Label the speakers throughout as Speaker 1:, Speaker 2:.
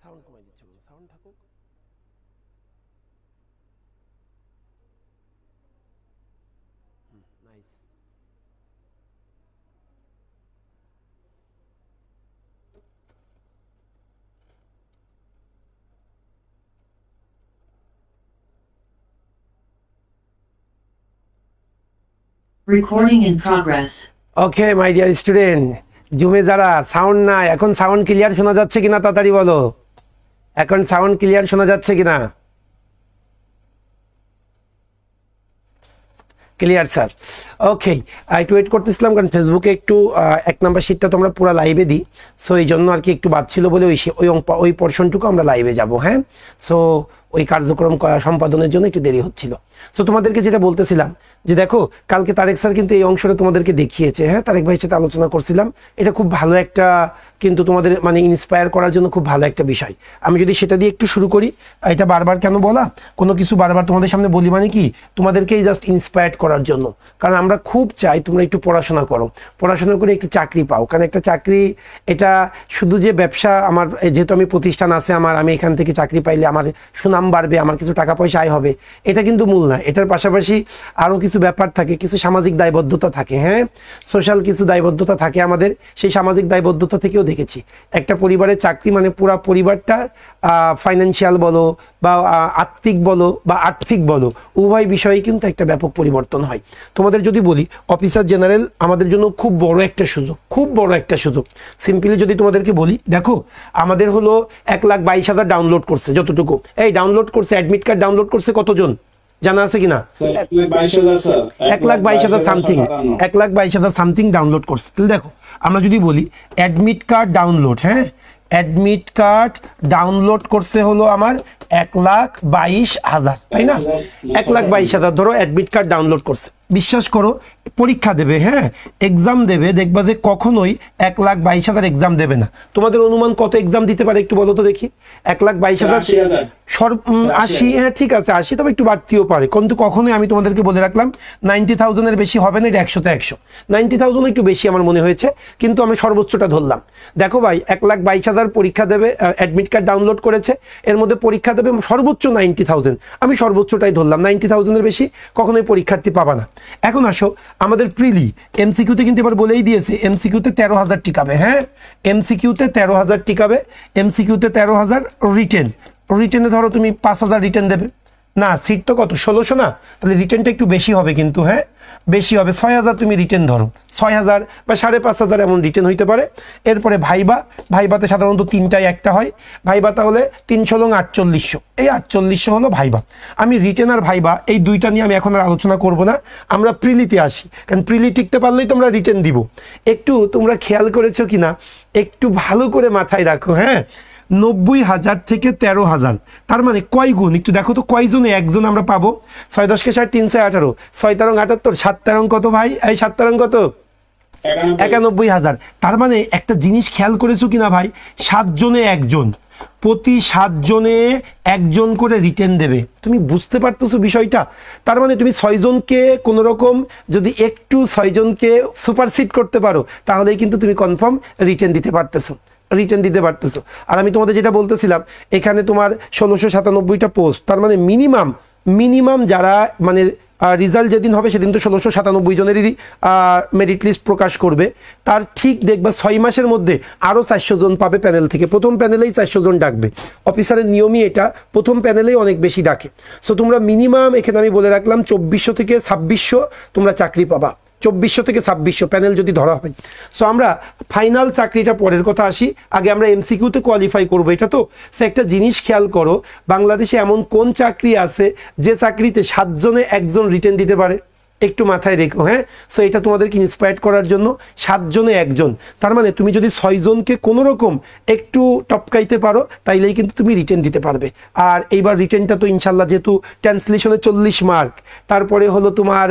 Speaker 1: Sound কমাই দিচ্ছি, sound থাকুক। Nice.
Speaker 2: Recording in progress.
Speaker 1: Okay my dear student, জুমে যারা সাউন্ড নাই, এখন সাউন্ড ক্লিয়ার শোনা যাচ্ছে কিনা তাড়াতাড়ি বলো, এখন সাউন্ড ক্লিয়ার শোনা যাচ্ছে কিনা? ক্লিয়ার স্যার, ওকে। একটু ওয়েট করতেছিলাম কারণ ফেসবুকে একটু 1 নাম্বার শিটটা তো আমরা পুরো লাইভে দিই, সো এই জন্য আর কি একটু বাদ ছিল বলে ওই পোর্শনটুকু আমরা লাইভে যাব। হ্যাঁ, সো ওই কার্যক্রম সম্পাদনের জন্য একটু দেরি হচ্ছিল। সো তোমাদেরকে যেটা বলতেছিলাম যে দেখো, কালকে তারেক স্যার কিন্তু এই অংশটা তোমাদেরকে দেখিয়েছে। হ্যাঁ, তারেক ভাইয়ের সাথে আলোচনা করছিলাম, এটা খুব ভালো একটা, কিন্তু তোমাদের মানে ইন্সপায়ার করার জন্য খুব ভালো একটা বিষয়। আমি যদি সেটা দিয়ে একটু শুরু করি, এটা বারবার কেন বলা, কোনো কিছু বারবার তোমাদের সামনে বলি মানে কি, তোমাদেরকেই জাস্ট ইন্সপায়ার্ড করার জন্য। কারণ আমরা খুব চাই তোমরা একটু পড়াশোনা করো, পড়াশোনা করে একটু চাকরি পাও। কারণ একটা চাকরি, এটা শুধু যে ব্যবসা, আমার যেহেতু আমি প্রতিষ্ঠান আছে আমার, আমি এখান থেকে চাকরি পাইলে আমার সুনাম বাড়বে, আমার কিছু টাকা পয়সা আয় হবে, এটা কিন্তু মূল না। এটার পাশাপাশি আরও কিছু ব্যাপার থাকে, কিছু সামাজিক দায়বদ্ধতা থাকে। হ্যাঁ, সোশ্যাল কিছু দায়বদ্ধতা থাকে আমাদের, সেই সামাজিক দায়বদ্ধতা থেকেও দেখেছি একটা পরিবারের চাকরি মানে পুরো পরিবারটা ফাইন্যান্সিয়াল বলো বা আত্মিক বলো বা আর্থিক বলো, উভয় বিষয়ে কিন্তু একটা ব্যাপক পরিবর্তন হয়। তোমাদের যদি বলি, অফিসার জেনারেল আমাদের জন্য খুব বড় একটা সুযোগ, খুব বড় একটা সুযোগ। সিম্পলি যদি তোমাদেরকে বলি, দেখো আমাদের হলো 1,22,000 ডাউনলোড করছে, যতটুকু এই ডাউনলোড করছে, অ্যাডমিট কার্ড ডাউনলোড করছে কতজন জানা আছে কিনা? 1,22,000 সামথিং, 1,22,000 সামথিং ডাউনলোড করছে। তাহলে দেখো আমরা যদি বলি অ্যাডমিট কার্ড ডাউনলোড, হ্যাঁ অ্যাডমিট কার্ড ডাউনলোড করছে হলো আমার 1,22,000, তাই না? 1,22,000 ধরো অ্যাডমিট কার্ড ডাউনলোড করছে। বিশ্বাস করো, পরীক্ষা দেবে, হ্যাঁ এক্সাম দেবে, দেখবা যে কখনোই 1,22,000 এক্সাম দেবে না। তোমাদের অনুমান কত এক্সাম দিতে পারে একটু বলো তো দেখি? 1,22,000 80, হ্যাঁ ঠিক আছে 80, তবে একটু বাড়তিও পারে, কিন্তু কখনোই আমি তোমাদেরকে বলে রাখলাম 90,000-এর বেশি হবে না, এটা 100-তে 100। 90,000 একটু বেশি আমার মনে হয়েছে, কিন্তু আমি সর্বোচ্চটা ধরলাম। দেখো ভাই 1,22,000 পরীক্ষা দেবে, অ্যাডমিট কার্ড ডাউনলোড করেছে, এর মধ্যে পরীক্ষা দেবে সর্বোচ্চ 90,000, আমি সর্বোচ্চটাই ধরলাম, 90,000-এর বেশি কখনোই পরীক্ষার্থী পাবা না। এখন আসো আমাদের প্রিলি, এমসিকিউতে কিন্তু এবার বলেই দিয়েছে এমসিকিউতে 13,000 টিকাবে। হ্যাঁ, এমসিকিউতে 13,000 টিকাবে, এমসিকিউতে 13,000। রিটেনে ধরো তুমি 5,000 রিটেন দেবে না, সিট তো কত 1600 না, তাহলে রিটেনটা একটু বেশি হবে, কিন্তু হ্যাঁ বেশি হবে, 6,000 তুমি রিটেন ধরো, 6,000 বা 5,500 এমন রিটেন হইতে পারে। এরপরে ভাইবাতে সাধারণত 3টায় একটা হয় ভাইবা, তাহলে 300 লং 4800, এই 4800 হলো ভাইবা। আমি রিটেন আর ভাইবা এই দুইটা নিয়ে আমি এখন আর আলোচনা করব না, আমরা প্রিলিতে আসি, কারণ প্রিলি টিকতে পারলেই তোমরা রিটেন দিব। একটু তোমরা খেয়াল করেছো কিনা একটু ভালো করে মাথায় রাখো। হ্যাঁ, 90,000 থেকে 13,000, তার মানে কয় গুণ একটু দেখো তো, কয়জনে একজন আমরা পাবো? 6 10 কে 60, 318, 6 13 78, 7 13 কত ভাই? এই 7 13 কত? 91,000। তার মানে একটা জিনিস খেয়াল করেছো কিনা ভাই, 7 জনে একজন, প্রতি 7 জনে একজন করে রিটেন দেবে। তুমি বুঝতে পারতেছো বিষয়টা? তার মানে তুমি 6 জনকে কোনো রকম যদি একটু 6 জনকে সুপারসিড করতে পারো, তাহলেই কিন্তু তুমি কনফার্ম রিটেন দিতে পারতেছো। আর আমি তোমাদের যেটা বলতেছিলাম, এখানে তোমার 1697টা পোস্ট, তার মানে মিনিমাম যারা মানে রেজাল্ট যেদিন হবে সেদিন তো 1697 জনেরই মেরিট লিস্ট প্রকাশ করবে, তার ঠিক দেখবা 6 মাসের মধ্যে আরও 400 জন পাবে প্যানেল থেকে। প্রথম প্যানেলেই 400 জন ডাকবে, অফিসারের নিয়মই এটা, প্রথম প্যানেলেই অনেক বেশি ডাকে। সো তোমরা মিনিমাম এখানে আমি বলে রাখলাম 2400 থেকে 2600 তোমরা চাকরি পাবা, 2400 থেকে 2600 প্যানেল যদি ধরা হয়। সো আমরা ফাইনাল চাকরিটা পরের কথা আসি, আগে আমরা এমসিকিউতে কোয়ালিফাই করবো। এটা তো সে একটা জিনিস খেয়াল করো, বাংলাদেশে এমন কোন চাকরি আছে যে চাকরিতে 7 জনে একজন রিটেন দিতে পারে? একটু মাথায় রেখো। হ্যাঁ, সো এটা তোমাদেরকে ইন্সপায়ার করার জন্য 7 জনে একজন, তার মানে তুমি যদি 6 জনকে কোনো রকম একটু টপকাইতে পারো তাইলেই কিন্তু তুমি রিটেন দিতে পারবে। আর এইবার রিটেনটা তো ইনশাল্লাহ যেহেতু ট্রান্সলেশনে 40 মার্ক, তারপরে হলো তোমার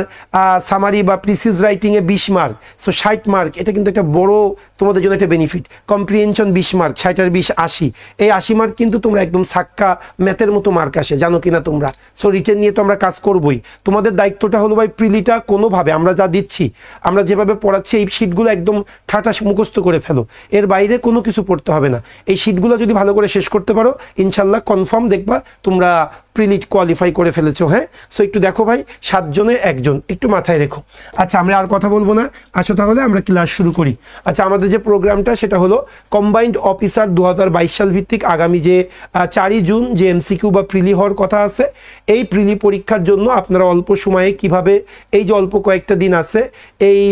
Speaker 1: সামারি বা প্রিসিজ রাইটিংয়ে 20 মার্ক, সো 60 মার্ক, এটা কিন্তু একটা বড় তোমাদের জন্য একটা বেনিফিট। কম্প্রিহেনশন 20 মার্ক, 60 আর 20 80, এই 80 মার্ক কিন্তু তোমরা একদম সাক্কা ম্যাথের মতো মার্ক আসে, জানো কিনা তোমরা? সো রিটেন নিয়ে তো আমরা কাজ করবোই। তোমাদের দায়িত্বটা হলো ভাই প্রিলি শিটগুলিটা কোনোভাবে আমরা যা দিচ্ছি, আমরা যেভাবে পড়াচ্ছি এই শিটগুলো একদম ঠাটা মুখস্থ করে ফেলো, এর বাইরে কোনো কিছু পড়তে হবে না। এই শিটগুলো যদি ভালো করে শেষ করতে পারো ইনশাল্লাহ কনফার্ম দেখবা তোমরা প্রিলিট কোয়ালিফাই করে ফেলেছো। হ্যাঁ, সো একটু দেখো ভাই, 7 জনে 1 জন, একটু মাথায় রেখো। আচ্ছা, আমরা আর কথা বলবো না, আসো তাহলে আমরা ক্লাস শুরু করি। আচ্ছা, আমাদের যে প্রোগ্রামটা সেটা হলো কম্বাইন্ড অফিসার 2022 সাল ভিত্তিক আগামী যে 4ই জুন যে এমসিকিউ বা প্রিলি হওয়ার কথা আছে, এই প্রিলি পরীক্ষার জন্য আপনারা অল্প সময়ে কিভাবে, এই যে অল্প কয়েকটা দিন আছে, এই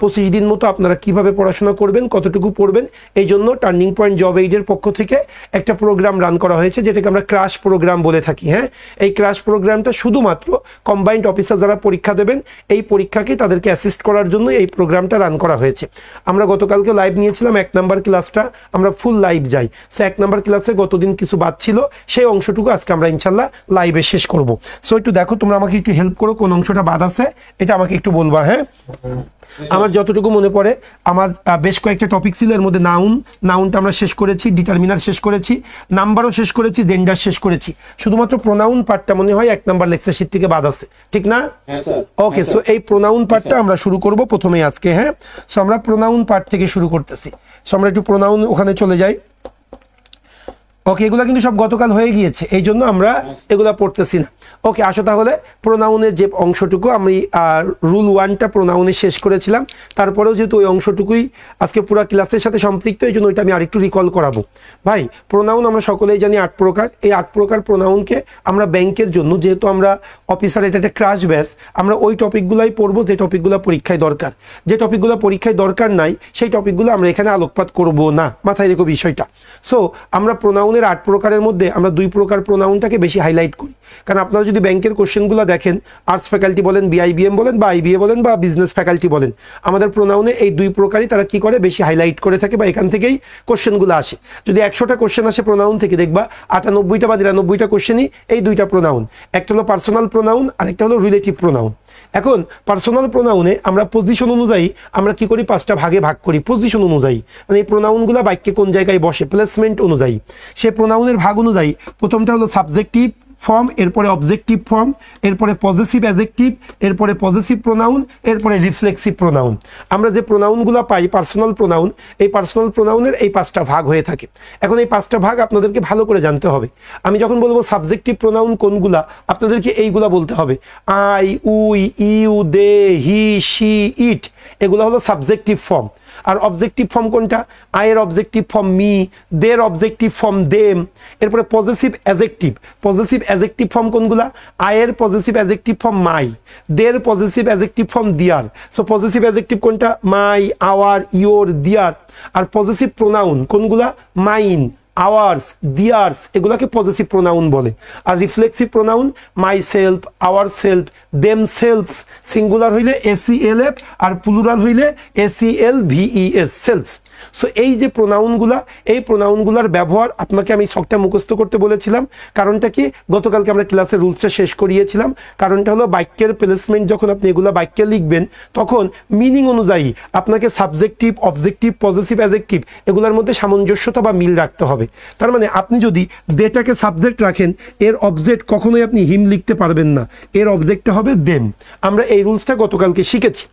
Speaker 1: 25 দিন মতো আপনারা কিভাবে পড়াশোনা করবেন, কতটুকু পড়বেন, এই জন্য টার্নিং পয়েন্ট জব এইডের পক্ষ থেকে একটা প্রোগ্রাম রান করা হয়েছে যেটাকে আমরা ক্রাশ প্রোগ্রাম বলে থাকি। হ্যাঁ, এই ক্রাশ প্রোগ্রামটা শুধুমাত্র কম্বাইন্ড অফিসার যারা পরীক্ষা দেবেন এই পরীক্ষাকে তাদেরকে অ্যাসিস্ট করার জন্য এই প্রোগ্রামটা রান করা হয়েছে। আমরা গতকালকে লাইভ নিয়েছিলাম 1 নাম্বার ক্লাসটা, আমরা ফুল লাইভ যাই। সো 1 নাম্বার ক্লাসে গতদিন কিছু বাদ ছিল, সেই অংশটুকু আজকে আমরা ইনশাল্লাহ লাইভে শেষ করব। সো একটু দেখো, তোমরা আমাকে একটু হেল্প করো, কোন অংশটা বাদ আছে এটা আমাকে একটু বলবা। হ্যাঁ, আমার যতটুকু মনে পড়ে, আমার বেশ কয়েকটা টপিক ছিল, এর মধ্যে নাউনটা আমরা শেষ করেছি, ডিটারমিনার শেষ করেছি, নাম্বারও শেষ করেছি, জেন্ডার শেষ করেছি। শুধুমাত্র প্রোনাউন পার্টটা মনে হয় 1 নাম্বার লেকচার শীট থেকে বাদ আছে, ঠিক না? ওকে, সো এই প্রোনাউন পার্টটা আমরা শুরু করব প্রথমেই আজকে। হ্যাঁ, সো আমরা প্রোনাউন পার্ট থেকে শুরু করতেছি। সো আমরা একটু প্রোনাউন ওখানে চলে যাই। ওকে, এগুলো কিন্তু সব গতকাল হয়ে গিয়েছে, এই জন্য আমরা এগুলা পড়তেছি না। ওকে, আসো তাহলে প্রোনাউনের যে অংশটুকু আমি রুল 1টা প্রোনাউনে শেষ করেছিলাম, তারপরেও যেহেতু ওই অংশটুকুই আজকে পুরো ক্লাসের সাথে সম্পৃক্ত, এই জন্য ওইটা আমি আরেকটু রিকল করাবো। ভাই, প্রোনাউন আমরা সকলেই জানি 8 প্রকার। এই 8 প্রকার প্রোনাউনকে আমরা ব্যাংকের জন্য, যেহেতু আমরা অফিসার, এটা একটা ক্রাশ ব্যাচ, আমরা ওই টপিকগুলাই পড়বো যে টপিকগুলো পরীক্ষায় দরকার। যে টপিকগুলো পরীক্ষায় দরকার নাই সেই টপিকগুলো আমরা এখানে আলোকপাত করব না, মাথায় রেখো বিষয়টা। সো আমরা প্রোনাউন 8 প্রকারের মধ্যে আমরা 2 প্রকার প্রোনাউনটাকে বেশি হাইলাইট করি, কারণ আপনারা যদি ব্যাংকের কোশ্চেনগুলো দেখেন, আর্টস ফ্যাকাল্টি বলেন, বিআইবিএম বলেন বা আইবিএ বলেন বা বিজনেস ফ্যাকাল্টি বলেন, আমাদের প্রোনাউনে এই 2 প্রকারই তারা কি করে বেশি হাইলাইট করে থাকে, বা এখান থেকেই কোশ্চেনগুলো আসে। যদি 100টা কোশ্চেন আসে প্রোনাউন থেকে, দেখবা 98টা বা 99টা কোশ্চেনই এই 2টা প্রোনাউন, একটা হলো পার্সোনাল প্রোনাউন আর একটা হলো রিলেটিভ প্রোনাউন। এখন পার্সোনাল প্রোনাউনে আমরা পজিশন অনুযায়ী আমরা কি করি, 5টা ভাগে ভাগ করি পজিশন অনুযায়ী, মানে এই প্রোনাউনগুলো বাক্যে কোন জায়গায় বসে প্লেসমেন্ট অনুযায়ী। সে প্রোনাউনের ভাগ অনুযায়ী প্রথমটা হলো সাবজেক্টিভ ফর্ম, এরপরে অবজেক্টিভ ফর্ম, এরপরে পজেসিভ অ্যাডজেক্টিভ, এরপরে পজেসিভ প্রোনাউন, এরপরে রিফ্লেক্সিভ প্রোনাউন। আমরা যে প্রোনাউনগুলো পাই পার্সোনাল প্রোনাউন, এই পার্সোনাল প্রোনাউনের এই 5টা ভাগ হয়ে থাকে। এখন এই 5টা ভাগ আপনাদেরকে ভালো করে জানতে হবে। আমি যখন বলবো সাবজেক্টিভ প্রোনাউন কোনগুলা, আপনাদেরকে এইগুলা বলতে হবে। I, we, you, they, he, she, it, এগুলো হলো সাবজেক্টিভ ফর্ম। আর অবজেক্টিভ ফর্ম কোনটা? আয়ের অবজেক্টিভ ফর্ম মি, দের অবজেক্টিভ ফর্ম দেম। এরপরে পজেসিভ অ্যাডজেক্টিভ ফর্ম কোনগুলা? আয়ের পজেসিভ অ্যাডজেক্টিভ ফর্ম মাই, দের possessive adjective form their. So possessive adjective কোনটা? My, our, your, their. আর পজেসিভ প্রোনাউন কোনগুলা? মাইন, আওয়ার্স, দিয়ার্স, এগুলাকে পজেসিভ প্রোনাউন বলে। আর reflexive pronoun myself, ourself, them selves, singular হইলে এসিএলএফ আর plural হইলে এসিএলভিইএস, selves. So এই যে প্রোনাউনগুলা, এই প্রোনাউনগুলার ব্যবহার আপনাকে আমি ছকটা মুখস্থ করতে বলেছিলাম। কারণটা কি? গতকালকে আমরা ক্লাসের রুলসটা শেষ করিয়েছিলাম। কারণটা হলো বাক্যের প্লেসমেন্ট, যখন আপনি এগুলা বাক্যে লিখবেন তখন মিনিং অনুযায়ী আপনাকে সাবজেক্টিভ, অবজেক্টিভ, পজেসিভ, অ্যাডজেক্টিভ এগুলোর মধ্যে সামঞ্জস্যতা বা মিল রাখতে হবে। তার মানে আপনি যদি দেটাকে সাবজেক্ট রাখেন, এর অবজেক্ট কখনোই আপনি হিম লিখতে পারবেন না, এর অবজেক্টটা হবে দেম। আমরা এই রুলসটা গতকালকে শিখেছি।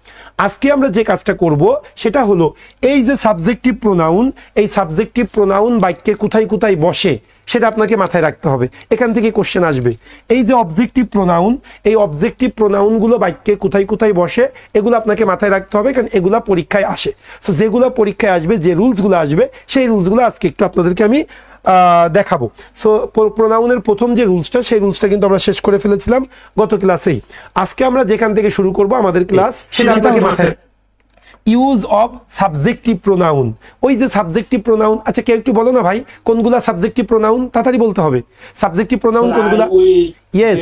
Speaker 1: আজকে আমরা যে কাজটা করব সেটা হলো এই যে সাবজেক্টিভ প্রোনাউন, এই সাবজেক্টিভ প্রোনাউন বাক্যে কোথায় কোথায় বসে সেটা আপনাকে মাথায় রাখতে হবে। এখান থেকে কোশ্চেন আসবে। এই যে অবজেক্টিভ প্রোনাউন, এই অবজেক্টিভ প্রোনাউনগুলো বাক্যে কোথায় কোথায় বসে এগুলো আপনাকে মাথায় রাখতে হবে, কারণ এগুলা পরীক্ষায় আসে। সো যেগুলো পরীক্ষায় আসবে, যে রুলসগুলো আসবে, সেই রুলসগুলো আজকে একটু আপনাদেরকে আমি দেখাবো। সো প্রোনাউনের প্রথম যে রুলসটা, সেই রুলসটা কিন্তু আমরা শেষ করে ফেলেছিলাম গত ক্লাসেই। আজকে আমরা যেখান থেকে শুরু করব আমাদের ক্লাস, সেটা আপনাকে মাথায় ইউজ অফ সাবজেক্টিভ প্রোনাউন। ওই যে সাবজেক্টিভ প্রোনাউন, আচ্ছা কেউ একটু বলো না ভাই কোনগুলা সাবজেক্টিভ প্রোনাউন, তাড়াতাড়ি বলতে হবে। সাবজেক্টিভ প্রোনাউন কোনগুলা? Yes,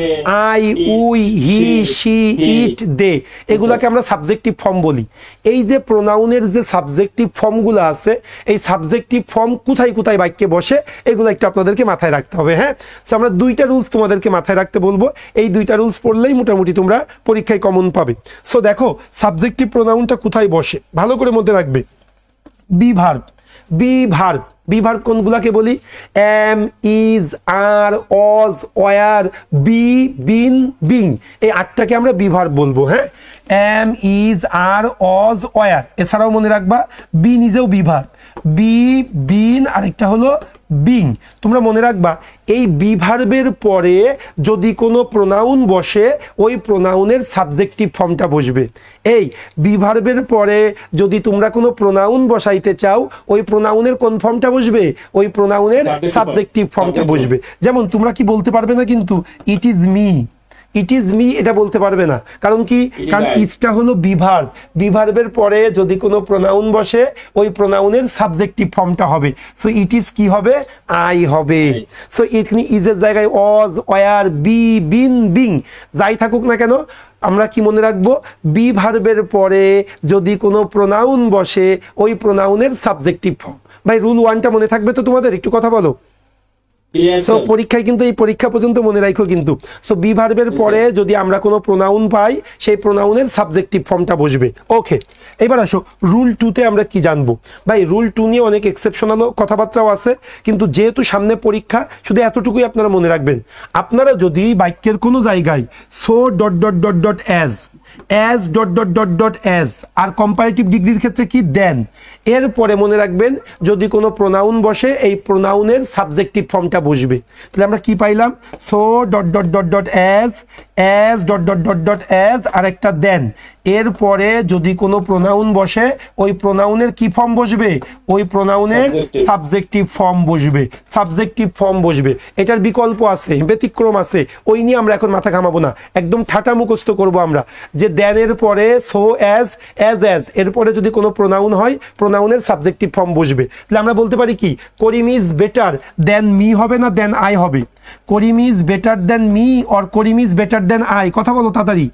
Speaker 1: I, we, he, she, it, they, এগুলাকে আমরা সাবজেক্টিভ ফর্ম বলি। এই যে প্রোনাউনের যে সাবজেক্টিভ ফর্মগুলো আছে, এই সাবজেক্টিভ ফর্ম কোথায় কোথায় বাক্যে বসে এগুলো একটু আপনাদেরকে মাথায় রাখতে হবে। হ্যাঁ, সো আমরা 2টা রুলস তোমাদেরকে মাথায় রাখতে বলবো। এই 2টা রুলস পড়লেই মোটামুটি তোমরা পরীক্ষায় কমন পাবে। সো দেখো সাবজেক্টিভ প্রোনাউনটা কোথায় বসে, ভালো করে মধ্যে রাখবে। Be verb, be verb, be verb কোনগুলাকে বলি? Am, is, R, Aja, war, B, bin, being, এই 8টাকে আমরা বি ভার্ব বলবো। হ্যাঁ, M, is, R, Aja, war. এছাড়াও মনে রাখবা বি নিজেও বি ভার্ব, বি, বিন, আরেকটা হলো বিং। তোমরা মনে রাখবা এই বি ভার্বের পরে যদি কোনো প্রোনাউন বসে ওই প্রোনাউনের সাবজেক্টিভ ফর্মটা বসবে। এই বি ভার্বের পরে যদি তোমরা কোনো প্রোনাউন বসাইতে চাও ওই প্রোনাউনের কোন ফর্মটা বসবে? ওই প্রোনাউনের সাবজেক্টিভ ফর্মটা বসবে। যেমন তোমরা কি বলতে পারবে না কিন্তু it is me, it is me এটা বলতে পারবে না। কারণ কি? কারণ ইজটা হলো বি ভার্ব, বি ভার্বের পরে যদি কোনো প্রোনাউন বসে ওই প্রোনাউনের সাবজেক্টিভ ফর্মটা হবে। সো ইট ইজ কি হবে? আই হবে। সো এখানে ইজের জায়গায় অজ, ওয়ার, বি, বিন, বিং যাই থাকুক না কেন আমরা কি মনে রাখবো? বি ভার্বের পরে যদি কোনো প্রোনাউন বসে ওই প্রোনাউনের সাবজেক্টিভ ফর্ম। ভাই রুল 1টা মনে থাকবে তো তোমাদের? একটু কথা বলো। সো পরীক্ষায় কিন্তু এই পরীক্ষা পর্যন্ত মনে রাখো কিন্তু। সো বি ভার্বের পরে যদি আমরা কোনো প্রোনাউন পাই সেই প্রোনাউনের সাবজেক্টিভ ফর্মটা বসবে। ওকে, এবার আসো রুল 2তে আমরা কি জানবো। ভাই রুল 2 নিয়ে অনেক এক্সেপশনাল কথাবার্তাও আছে, কিন্তু যেহেতু সামনে পরীক্ষা শুধু এতটুকুই আপনারা মনে রাখবেন। আপনারা যদি বাক্যের কোনো জায়গায় so dot dot dot dot as dot dot dot dot as আর কম্পারেটিভ ডিগ্রির ক্ষেত্রে কি দেন, এরপরে মনে রাখবেন যদি কোনো প্রোনাউন বসে এই প্রোনাউনের সাবজেক্টিভ ফর্মটা বসবে। তাহলে আমরা কি পাইলাম? So dot dot dot dot as dot dot dot dot as আর একটা দেন, এরপরে যদি কোনো প্রোনাউন বসে ওই প্রোনাউনের কি ফর্ম বসবে? ওই প্রোনাউনের সাবজেক্টিভ ফর্ম বসবে, সাবজেক্টিভ ফর্ম বসবে। এটার বিকল্প আছে, ব্যতিক্রম আছে, ওই নিয়ে আমরা এখন মাথা ঘামাবো না, একদম ঠাটা মুখস্থ করবো আমরা যে দেনের পরে সো অ্যাজ এরপরে যদি কোনো প্রোনাউন হয় প্রোনাউনের সাবজেক্টিভ ফর্ম বসবে। তাহলে আমরা বলতে পারি কি? Karim is better than me হবে না দেন আই হবে? Karim is better than me or Karim is better than I? কথা বলো তাড়াতাড়ি।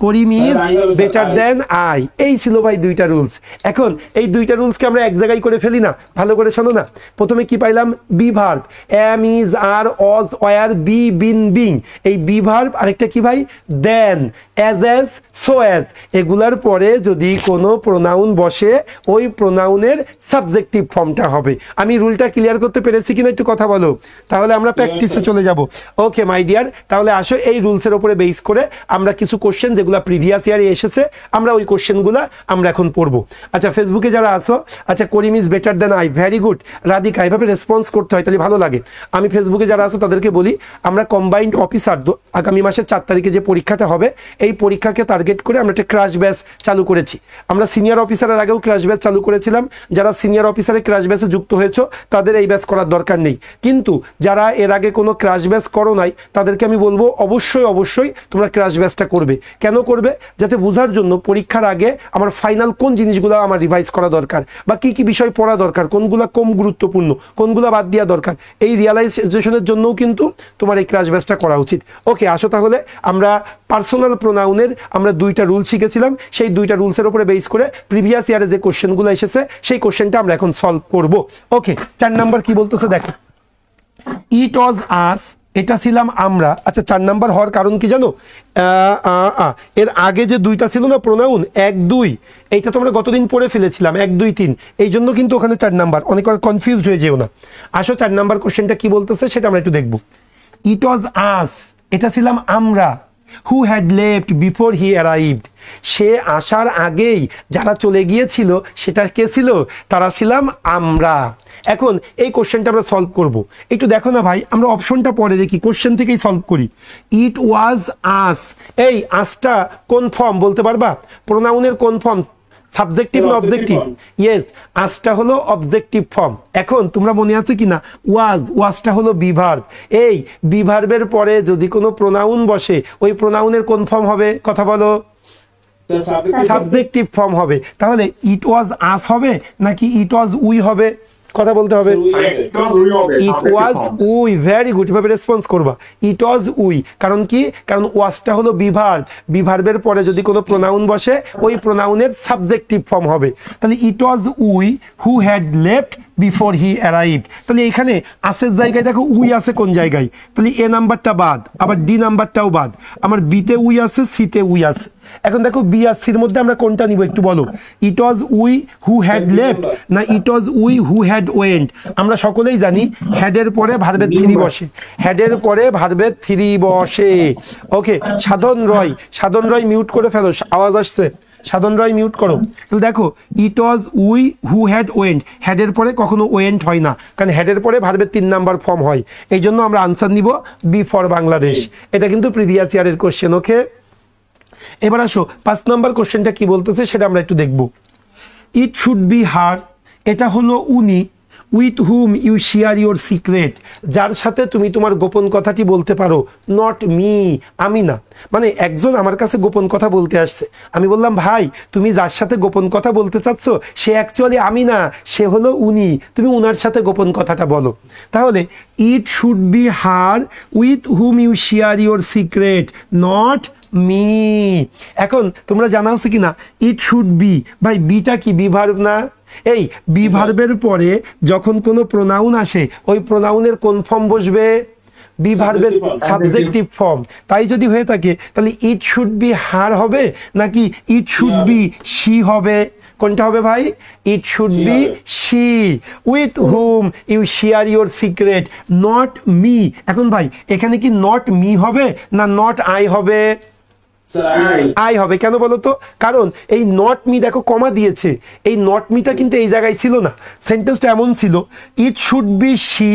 Speaker 1: Karim is better than I, এই ছিল ভাই 2টা রুলস। এখন এই 2টা রুলসকে আমরা এক জায়গায় করে ফেলি না, ভালো করে শোনো না। প্রথমে কি পাইলাম? Be verb, M, is, R, Aja, war, B, bin, being, এই বি ভার্ব। আরেকটা কি ভাই? দেন, অ্যাজ, সো অ্যাজ। এগুলার পরে যদি কোনো প্রোনাউন বসে ওই প্রোনাউনের সাবজেক্টিভ ফর্মটা হবে। আমি রুলটা ক্লিয়ার করতে পেরেছি কিনা একটু কথা বলো, তাহলে আমরা প্র্যাকটিসে চলে যাব। ওকে মাই ডিয়ার, তাহলে আসো এই রুলসের উপরে বেস করে আমরা কিছু কোশ্চেন যেগুলো প্রিভিয়াস ইয়ারে এসেছে আমরা ওই কোশ্চেনগুলো আমরা এখন পড়বো। আচ্ছা ফেসবুকে যারা আসো, আচ্ছা Karim is better than I, very good Radhika, এভাবে রেসপন্স করতে হয় তাহলে ভালো লাগে। আমি ফেসবুকে যারা আসো তাদেরকে বলি আমরা কম্বাইন্ড অফিসার আগামী মাসের 4 তারিখে যে পরীক্ষাটা হবে এই পরীক্ষাকে টার্গেট করে আমরা একটা ক্র্যাশ ব্যাচ চালু করেছি। আমরা সিনিয়র অফিসারের আগেও ক্র্যাশ ব্যাচ চালু করেছিলাম, যারা সিনিয়র অফিসারের ক্র্যাশ ব্যাচে যুক্ত হয়েছো তাদের এই ব্যাচ করার দরকার নেই, কিন্তু যারা এর আগে কোনো ক্র্যাশ ব্যাচ করো নাই তাদেরকে আমি বলবো অবশ্যই তোমরা ক্র্যাশ ব্যাচটা করবে। কেন করবে? যাতে বোঝার জন্য পরীক্ষার আগে আমার ফাইনাল কোন জিনিসগুলো আমার রিভাইজ করা দরকার বা কি কি বিষয় পড়া দরকার, কোনগুলো কম গুরুত্বপূর্ণ, কোনগুলো বাদ দেওয়া দরকার, এই রিয়ালাইজেশনের জন্যও কিন্তু তোমার এই ক্র্যাশ ব্যাচটা করা উচিত। ওকে আসো তাহলে আমরা পার্সোনাল প্রোনাউনের আমরা 2টা রুল শিখেছিলাম, সেই 2টা রুলসের উপরে বেস করে প্রিভিয়াস ইয়ারে যে কোশ্চেনগুলো এসেছে সেই কোশ্চেনটা আমরা এখন সলভ করব। ওকে 4 নাম্বার কি বলতেছে দেখো, ইট ওয়াজ আস, এটা ছিলাম আমরা। আচ্ছা 4 নাম্বার হওয়ার কারণ কি জানো? এর আগে যে 2টা ছিল না প্রোনাউন 1 2, এইটা তোমরা গতদিন পড়ে ফেলেছিলাম 1 2 3, এই জন্য কিন্তু ওখানে 4 নাম্বার, অনেক কনফিউজ হয়ে যেও না। আসো 4 নাম্বার কোশ্চেনটা কি বলতেছে সেটা আমরা একটু দেখবো। ইট ওয়াজ আস, এটা ছিলাম আমরা। Who had left before he arrived, সে আসার আগেই যারা চলে গিয়েছিল সেটা কে ছিল? তারা ছিলাম আমরা। এখন এই কোশ্চেনটা আমরা সলভ করব। একটু দেখো না ভাই, আমরা অপশনটা পরে দেখি, কোশ্চেন থেকেই সলভ করি। ইট ওয়াজ আস, এই আসটা কোন ফর্ম বলতে পারবা? প্রোনাউনের কোন ফর্ম? সাবজেক্টিভ না অবজেক্টিভ? ইয়েস, আসটা হলো অবজেক্টিভ ফর্ম। এখন তোমরা মনে আছে কিনা ওয়াজটা হলো বি ভার্ব। এই বি ভার্বের পরে যদি কোনো প্রোনাউন বসে ওই প্রোনাউনের কোন ফর্ম হবে? কথা বলো। সাবজেক্টিভ ফর্ম হবে। তাহলে ইট ওয়াজ আস হবে নাকি ইট ওয়াজ উই হবে? কথা বলতে হবে। ইট ওয়াজ উই, ভেরি গুড, এভাবে রেসপন্স করবা। ইট ওয়াজ উই, কারণ কি? কারণ ওয়াজটা হলো বি ভার্ব, বি ভার্বের পরে যদি কোনো প্রোনাউন বসে ওই প্রোনাউনের সাবজেক্টিভ ফর্ম হবে। তাহলে it was we who had left before he arrived. তাহলে এখানে আসের জায়গায় দেখো উই আছে কোন জায়গায়, তাহলে এ নাম্বারটা বাদ, আবার ডি নাম্বারটাও বাদ, আমার বিতে উই আছে, সিতে উই আছে। এখন দেখো বি আর সির মধ্যে আমরা কোনটা নিব একটু বলো। It was we who had left না it was we who had went? আমরা সকলেই জানি হ্যাডের পরে ভার্বের থ্রি বসে, হ্যাডের পরে ভার্বের থ্রি বসে। ওকে, সাধন রয় মিউট করে ফেলো, আওয়াজ আসছে, সাধন রয় মিউট করো। তাহলে দেখো it was we who had went, হ্যাডের পরে কখনো ওয়েন্ট হয় না, কারণ হ্যাডের পরে ভার্বের 3 নাম্বার ফর্ম হয়। এই জন্য আমরা আনসার নিব বি ফর বাংলাদেশ। এটা কিন্তু প্রিভিয়াস ইয়ারের কোশ্চেন। ওকে, এবার আসো 5 নাম্বার কোশ্চেনটা কি বলতেছে সেটা আমরা একটু দেখব। ইট শুড বি হার, এটা হলো উনি, with whom you share your secret, যার সাথে তুমি তোমার গোপন কথাটি বলতে পারো, নট মি, আমি না। মানে একজন আমার কাছে গোপন কথা বলতে আসছে, আমি বললাম ভাই তুমি যার সাথে গোপন কথা বলতে চাচ্ছ সে অ্যাকচুয়ালি আমি না, সে হলো উনি, তুমি উনার সাথে গোপন কথাটা বলো। তাহলে it should be her with whom you share your secret, not me. এখন তোমরা জানা আছে কিনা ইট শুড বি, ভাই বিটা কি বি ভার্ব না? এই বি ভার্বের পরে যখন কোনো প্রোনাউন আসে ওই প্রোনাউনের কোন ফর্ম বসবে? বি ভার্বের সাবজেক্টিভ ফর্ম। তাই যদি হয়ে থাকে তাহলে ইট শুড বি হার হবে নাকি ইট শুড বি শি হবে? কোনটা হবে ভাই? It should be she, with whom you share your secret, not me. এখন ভাই এখানে কি নট মি হবে না নট আই হবে? আই হবে। কেন বলো তো? কারণ এই নট মি দেখো কমা দিয়েছে, এই নট মিটা কিন্তু এই জায়গায় ছিল না। সেন্টেন্সটা এমন ছিল it should be she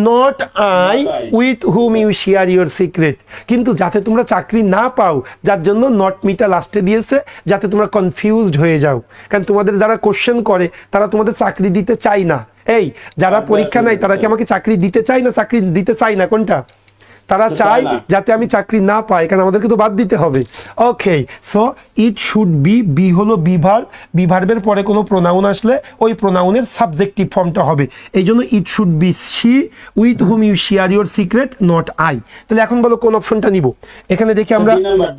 Speaker 1: not I with whom you share your secret. কিন্তু যাতে তোমরা চাকরি না পাও যার জন্য নট মিটা লাস্টে দিয়েছে, যাতে তোমরা কনফিউজড হয়ে যাও। কারণ তোমাদের যারা কোশ্চেন করে তারা তোমাদের চাকরি দিতে চায় না। এই যারা পরীক্ষা নেয় তারা কি আমাকে চাকরি দিতে চায় না চাকরি দিতে চায় না? কোনটা? তারা চায় যাতে আমি চাকরি না পাই, কারণ আমাদেরকে তো বাদ দিতে হবে। Okay, so it should be, be হলো বি ভার্ব, বি ভার্বের পরে কোনো প্রোনাউন আসলে ওই প্রোনাউনের সাবজেক্টিভ ফর্মটা হবে। এই জন্য it should be she with whom you share your secret, not I. তাহলে এখন বলো কোন অপশনটা নিব? এখানে দেখি আমরা,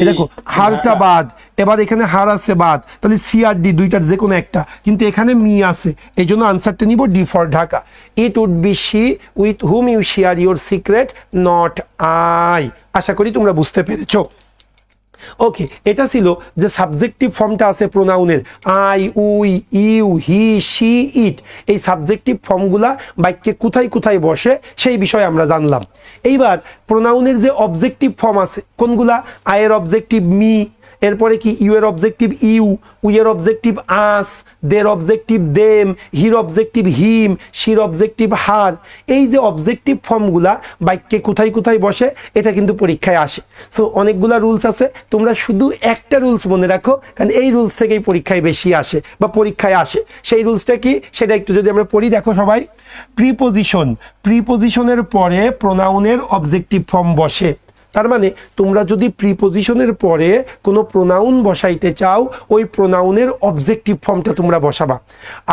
Speaker 1: দেখো হারটা বাদ, এবার এখানে হার আছে বাদ, তাহলে সি আর ডি দুইটার যে কোনো একটা, কিন্তু এখানে মি আছে, এই জন্য আনসারটা নিব D for Dhaka. It would be she with whom you share your secret, not I. আশা করি তোমরা বুঝতে পেরেছো। ওকে, এটা ছিল যে সাবজেক্টিভ ফর্মটা আছে প্রোনাউনের, I, we, you, he, she, it. এই সাবজেক্টিভ ফর্মগুলা বাক্যে কোথায় কোথায় বসে সেই বিষয়ে আমরা জানলাম। এইবার প্রোনাউনের যে অবজেক্টিভ ফর্ম আছে কোনগুলা? আয়ের অবজেক্টিভ মি, এরপরে কি ইউ এর অবজেক্টিভ ইউ, উই এর অবজেক্টিভ আস, দের অবজেক্টিভ দেম, হির অবজেক্টিভ হিম, শির অবজেক্টিভ হার। এই যে অবজেক্টিভ ফর্মগুলা বাক্যে কোথায় কোথায় বসে এটা কিন্তু পরীক্ষায় আসে। সো অনেকগুলা রুলস আছে, তোমরা শুধু একটা রুলস মনে রাখো, কারণ এই রুলস থেকেই পরীক্ষায় বেশি আসে বা পরীক্ষায় আসে। সেই রুলসটা কি সেটা একটু যদি আমরা পড়ি, দেখো সবাই। প্রিপোজিশন, প্রিপোজিশনের পরে প্রোনাউনের অবজেক্টিভ ফর্ম বসে। তার মানে তোমরা যদি প্রিপোজিশনের পরে কোনো প্রোনাউন বসাইতে চাও ওই প্রোনাউনের অবজেক্টিভ ফর্মটা তোমরা বসাবা।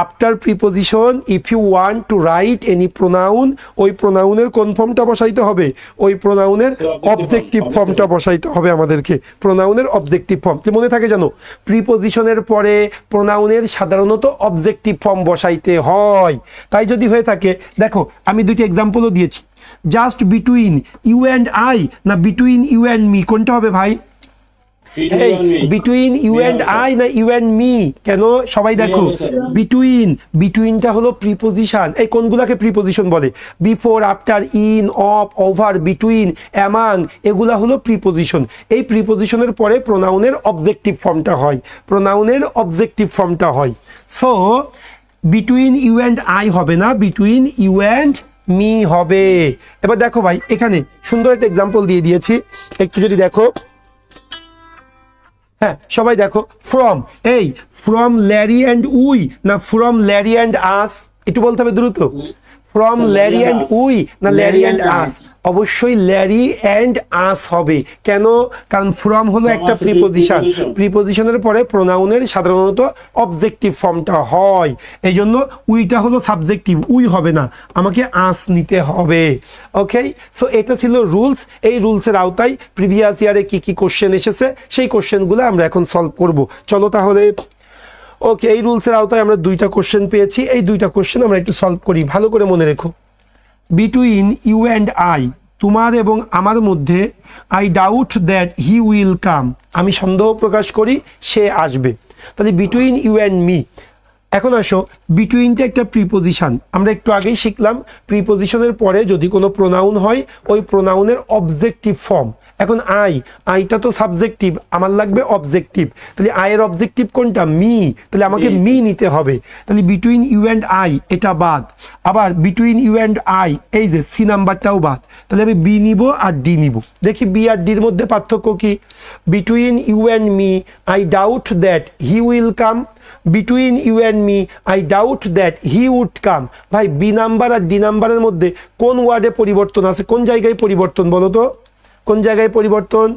Speaker 1: After preposition if you want to write any pronoun, ওই প্রোনাউনের কোন ফর্মটা বসাইতে হবে? ওই প্রোনাউনের অবজেক্টিভ ফর্মটা বসাইতে হবে আমাদেরকে, প্রোনাউনের অবজেক্টিভ ফর্ম। কি মনে থাকে জানো? প্রিপোজিশনের পরে প্রোনাউনের সাধারণত অবজেক্টিভ ফর্ম বসাইতে হয়। তাই যদি হয়ে থাকে, দেখো আমি দুইটা এক্সাম্পলও দিয়েছি, just between you and I না বিটুইন ইউ অ্যান্ড মি, কোনটা হবে ভাই? বিটুইন ইউ অ্যান্ড আই না ইউ অ্যান্ড মি? কেন সবাই দেখো, বিটুইন, বিটুইনটা হলো প্রিপোজিশন। এই কোনগুলাকে প্রিপোজিশন বলে? Before, after, in, of, over, between, among, এগুলা হলো প্রিপোজিশন। এই প্রিপোজিশনের পরে প্রোনাউনের অবজেক্টিভ ফর্মটা হয়, প্রোনাউনের অবজেক্টিভ ফর্মটা হয়। So between you and I হবে না, বিটুইন ইউ অ্যান্ড মি হবে। এবার দেখো ভাই এখানে সুন্দর একটা এক্সাম্পল দিয়ে দিয়েছি, একটু যদি দেখো। হ্যাঁ সবাই দেখো, ফ্রম, এই ফ্রম ল্যারি অ্যান্ড উই না ফ্রম ল্যারি অ্যান্ড আস? একটু বলতে হবে দ্রুত। ফ্রম ল্যারি অ্যান্ড উই না ল্যারি অ্যান্ড আস? অবশ্যই ল্যারি অ্যান্ড আস হবে। কেন? কারণ ফ্রম হলো একটা প্রিপোজিশন, প্রিপোজিশনের পরে প্রোনাউনের সাধারণত অবজেক্টিভ ফর্মটা হয়। এই জন্য উইটা হলো সাবজেক্টিভ, উই হবে না, আমাকে আস নিতে হবে। ওকে, সো এটা ছিল রুলস। এই রুলসের আওতায় প্রিভিয়াস ইয়ারে কি কি কোশ্চেন এসেছে সেই কোশ্চেনগুলো আমরা এখন সলভ করব। চলো তাহলে। ওকে, এই রুলসের আওতায় আমরা দুইটা কোশ্চেন পেয়েছি। এই দুইটা কোশ্চেন আমরা একটু সলভ করি, ভালো করে মনে রেখো। বিটুইন ইউ অ্যান্ড আই, তোমার এবং আমার মধ্যে, I doubt that he will come, আমি সন্দেহ প্রকাশ করি সে আসবে। তাহলে বিটুইন ইউ অ্যান্ড মি। এখন আসো, বিটুইনটা একটা প্রিপোজিশন, আমরা একটু আগেই শিখলাম প্রিপোজিশনের পরে যদি কোনো প্রোনাউন হয় ওই প্রোনাউনের অবজেক্টিভ ফর্ম। এখন আইটা তো সাবজেক্টিভ, আমার লাগবে অবজেক্টিভ। তাহলে আয়ের অবজেক্টিভ কোনটা? মি। তাহলে আমাকে মি নিতে হবে। তাহলে বিটুইন ইউ অ্যান্ড আই এটা বাদ। আবার বিটুইন ইউ অ্যান্ড আই, এই যে সি নাম্বারটাও বাদ। তাহলে আমি বি নিব আর ডি নিব। দেখি বি আর ডির মধ্যে পার্থক্য কি। Between you and me, I doubt that he will come. Between you and me, I doubt that he would come. ভাই বি নাম্বার আর ডি নাম্বারের মধ্যে কোন ওয়ার্ডে পরিবর্তন আছে, কোন জায়গায় পরিবর্তন বলো তো, কোন জায়গায় পরিবর্তন?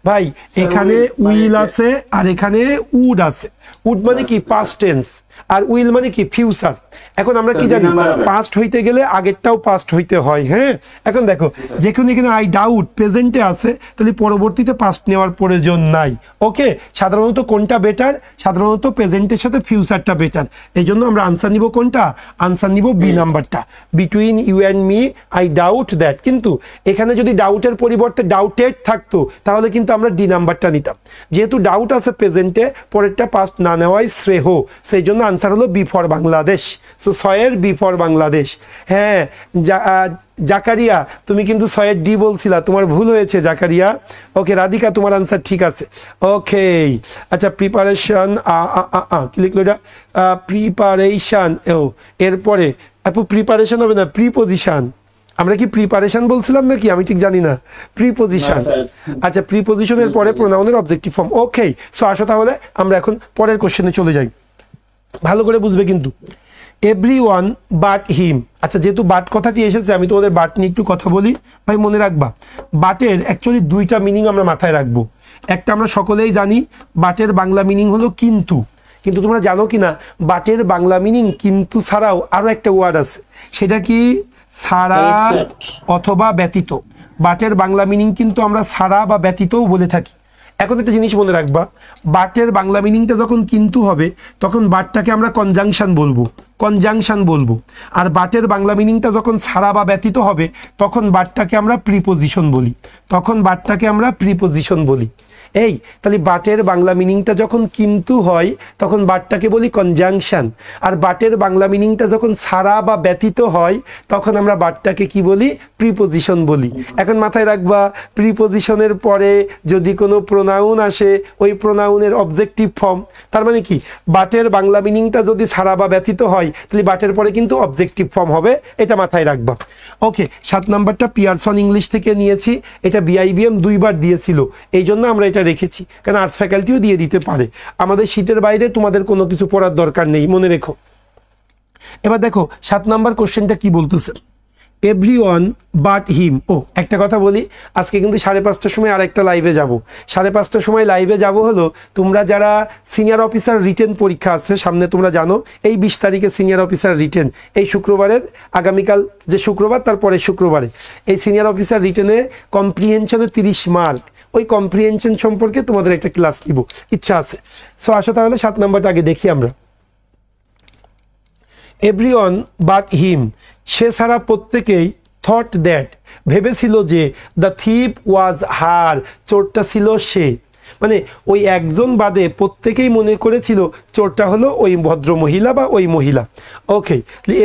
Speaker 1: ভাই এখানে উইল আছে আর এখানে উড আছে। উড মানে কি? Past tense. আর উইল মানে কি? ফিউচার। এখন আমরা কি জানি, পাস্ট হইতে গেলে আগেরটাও পাস্ট হইতে হয়। হ্যাঁ, এখন দেখো যেখানে এখানে আই ডাউট প্রেজেন্টে আছে, তাহলে পরবর্তীতে পাস্ট নেওয়ার প্রয়োজন নাই। ওকে, সাধারণত কোনটা বেটার? সাধারণত প্রেজেন্টের সাথে ফিউচারটা বেটার। এই জন্য আমরা আনসার নিব কোনটা? আনসার নিব বি নাম্বারটা। Between you and me, I doubt that. কিন্তু এখানে যদি ডাউটের পরিবর্তে ডাউটেড থাকতো তাহলে কিন্তু আমরা ডি নাম্বারটা নিতাম। যেহেতু ডাউট আছে প্রেজেন্টে, পরেরটা পাস্ট না নেওয়াই শ্রেয়, সেই জন্য আনসার হলো বি ফর বাংলাদেশ। সো ছয়ের বি ফর বাংলাদেশ। হ্যাঁ জাকারিয়া, তুমি কিন্তু ছয়ের ডি বলছিলা, তোমার ভুল হয়েছে জাকারিয়া। ওকে রাধিকা, তোমার আনসার ঠিক আছে। ওকে আচ্ছা, প্রিপারেশন কি লিখলো এটা? প্রিপারেশন। ও এরপরে আপু প্রিপারেশন হবে না, প্রিপোজিশন। আমরা কি প্রিপারেশন বলছিলাম নাকি? আমি ঠিক জানি না। প্রিপোজিশন। আচ্ছা, প্রিপোজিশনের পরে প্রোনাউনের অবজেক্টিভ ফর্ম। ওকে, সো আসো তাহলে আমরা এখন পরের কোশ্চেনে চলে যাই। ভালো করে বুঝবে কিন্তু। এভরিওয়ান বাট হিম। আচ্ছা, যেহেতু বাট কথাটি এসেছে আমি তোমাদের বাট নিয়ে একটু কথা বলি। ভাই মনে রাখবা, বাটের অ্যাকচুয়ালি দুইটা মিনিং আমরা মাথায় রাখবো। একটা আমরা সকলেই জানি, বাটের বাংলা মিনিং হলো কিন্তু। কিন্তু তোমরা জানো কি না, বাটের বাংলা মিনিং কিন্তু ছাড়াও আরো একটা ওয়ার্ড আছে, সেটা কি? ছাড়া অথবা ব্যতীত। বাটের বাংলা মিনিং কিন্তু আমরা ছাড়া বা ব্যতীতও বলে থাকি। এখন একটা জিনিস মনে রাখবা, বাটের বাংলা মিনিংটা যখন কিন্তু হবে তখন বাটটাকে আমরা কনজাংশন বলবো, কনজাংশন বলবো। আর বাটের বাংলা মিনিংটা যখন ছাড়া বা ব্যতীত হবে তখন বাটটাকে আমরা প্রিপোজিশন বলি, তখন বাটটাকে আমরা প্রিপোজিশন বলি। এই তাহলে বাটের বাংলা মিনিংটা যখন কিন্তু হয় তখন বাটটাকে বলি কনজাংশন। আর বাটের বাংলা মিনিংটা যখন ছাড়া বা ব্যতীত হয় তখন আমরা বাটটাকে কি বলি? প্রিপোজিশন বলি। এখন মাথায় রাখবা, প্রিপোজিশনের পরে যদি কোনো প্রোনাউন আসে ওই প্রোনাউনের অবজেক্টিভ ফর্ম। তার মানে কি, বাটের বাংলা মিনিংটা যদি ছাড়া বা ব্যতীত হয় তাহলে বাটের পরে কিন্তু অবজেক্টিভ ফর্ম হবে, এটা মাথায় রাখবা। ওকে, 7 নাম্বারটা পিয়ারসন ইংলিশ থেকে নিয়েছি। এটা বিআইবিএম 2 বার দিয়েছিল, এই জন্য আমরা এটা রেখেছি, কারণ আর্টস ফ্যাকাল্টিও দিয়ে দিতে পারে। আমাদের শীটের বাইরে তোমাদের কোনো কিছু পড়ার দরকার নেই, মনে রেখো। এবার দেখো 7 নাম্বার কোশ্চেনটা কি বলতেছে। এভরিওয়ান বাট হিম। ও একটা কথা বলি, আজকে কিন্তু 5:30টার সময় আর একটা লাইভে যাব। 5:30টার সময় লাইভে যাব হলো, তোমরা যারা সিনিয়র অফিসার রিটেন পরীক্ষা আছে সামনে, তোমরা জানো এই 20 তারিখে সিনিয়র অফিসার রিটেন, এই শুক্রবারের আগামীকাল যে শুক্রবার তারপরে শুক্রবারে এই সিনিয়র অফিসার রিটেনে কম্প্রিহেনশনে 30 মার্ক। ওই কম্প্রিহেনশন সম্পর্কে তোমাদের একটা ক্লাস নিব, ইচ্ছা আছে। সো আসো তাহলে 7 নাম্বারটা আগে দেখি আমরা। এভরিওয়ান বাট হিম, সে ছাড়া প্রত্যেকেই, থট দ্যাট ভেবেছিল যে, দ্য থিপ ওয়াজ হার, চোরটা ছিল সে। মানে ওই একজন বাদে প্রত্যেকেই মনে করেছিল চোরটা হলো ওই ভদ্র মহিলা বা ওই মহিলা। ওকে,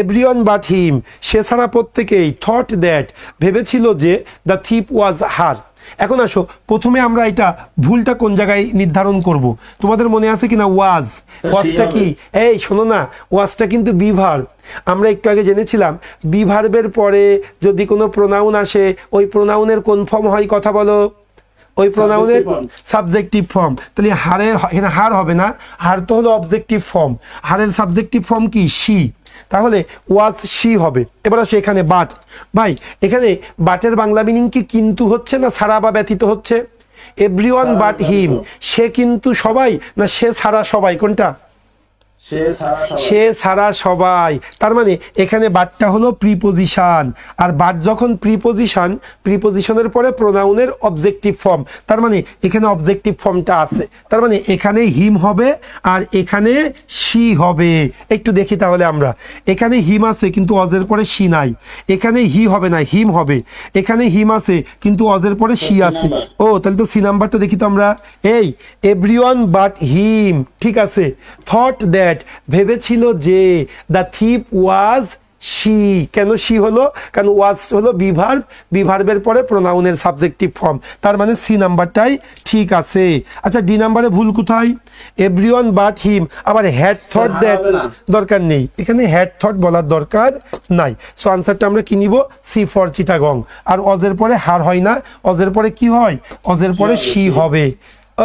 Speaker 1: এভরিওয়ান বাট হিম, সে ছাড়া প্রত্যেকেই, থট দ্যাট ভেবেছিল যে, দ্য থিপ ওয়াজ হার। এখন আসো, প্রথমে আমরা এটা ভুলটা কোন জায়গায় নির্ধারণ করব। তোমাদের মনে আছে কিনা ওয়াজ? ওয়াজটা কি? এই শোনো না, ওয়াজটা কিন্তু বি ভার্ব। আমরা একটু আগে জেনেছিলাম বি ভার্বের পরে যদি কোনো প্রোনাউন আসে ওই প্রোনাউনের কোন ফর্ম হয়, কথা বলো? ওই প্রোনাউনের সাবজেক্টিভ ফর্ম। তাহলে হারের এখানে হার হবে না, হার তো হলো অবজেক্টিভ ফর্ম। হারের সাবজেক্টিভ ফর্ম কি? শি। তাহলে ওয়াজ শি হবে। এবার আসে এখানে বাট। ভাই এখানে বাটের বাংলা মিনিং কি কিন্তু হচ্ছে না ছাড়া বা ব্যতীত হচ্ছে? এভরিওয়ান বাট হিম, সে কিন্তু সবাই না সে ছাড়া সবাই, কোনটা? সে ছাড়া সবাই, তার মানে এখানে বাটটা হলো প্রিপোজিশন, আর বাট যখন প্রিপোজিশনের পরে প্রোনাউনের অবজেক্টিভ ফর্ম, তার মানে এখানে অবজেক্টিভ ফর্মটা আছে, তার মানে এখানে হিম হবে আর এখানে শি হবে। একটু দেখি তাহলে আমরা, এখানে হিম আছে কিন্তু অজের পরে শি নাই, এখানে হি হবে না হিম হবে, এখানে হিম আছে কিন্তু অজের পরে শি আছে। ও তাহলে তো সি নাম্বারটা দেখি তো আমরা, এই এভরিওয়ান বাট হিম, ঠিক আছে। থট দ্যাট, ভেবেছিল যে, দ্য থিপ ওয়াজ শি, কেন শি হলো? কারণ ওয়াজ হলো বিভার্বের পরে প্রোনাউনের সাবজেক্টিভ ফর্ম, তার মানে সি নাম্বারটাই ঠিক আছে। আচ্ছা ডি নাম্বারে ভুল কোথায়? এভরিওয়ান বাট হিম, আবার হ্যাড থট দ্যাট দরকার নেই, এখানে হ্যাড থট বলার দরকার নাই। সো আনসারটা আমরা কি নিব? C for Chittagong. আর অজের পরে হার হয় না, অজের পরে কি হয়? অজের পরে শি হবে।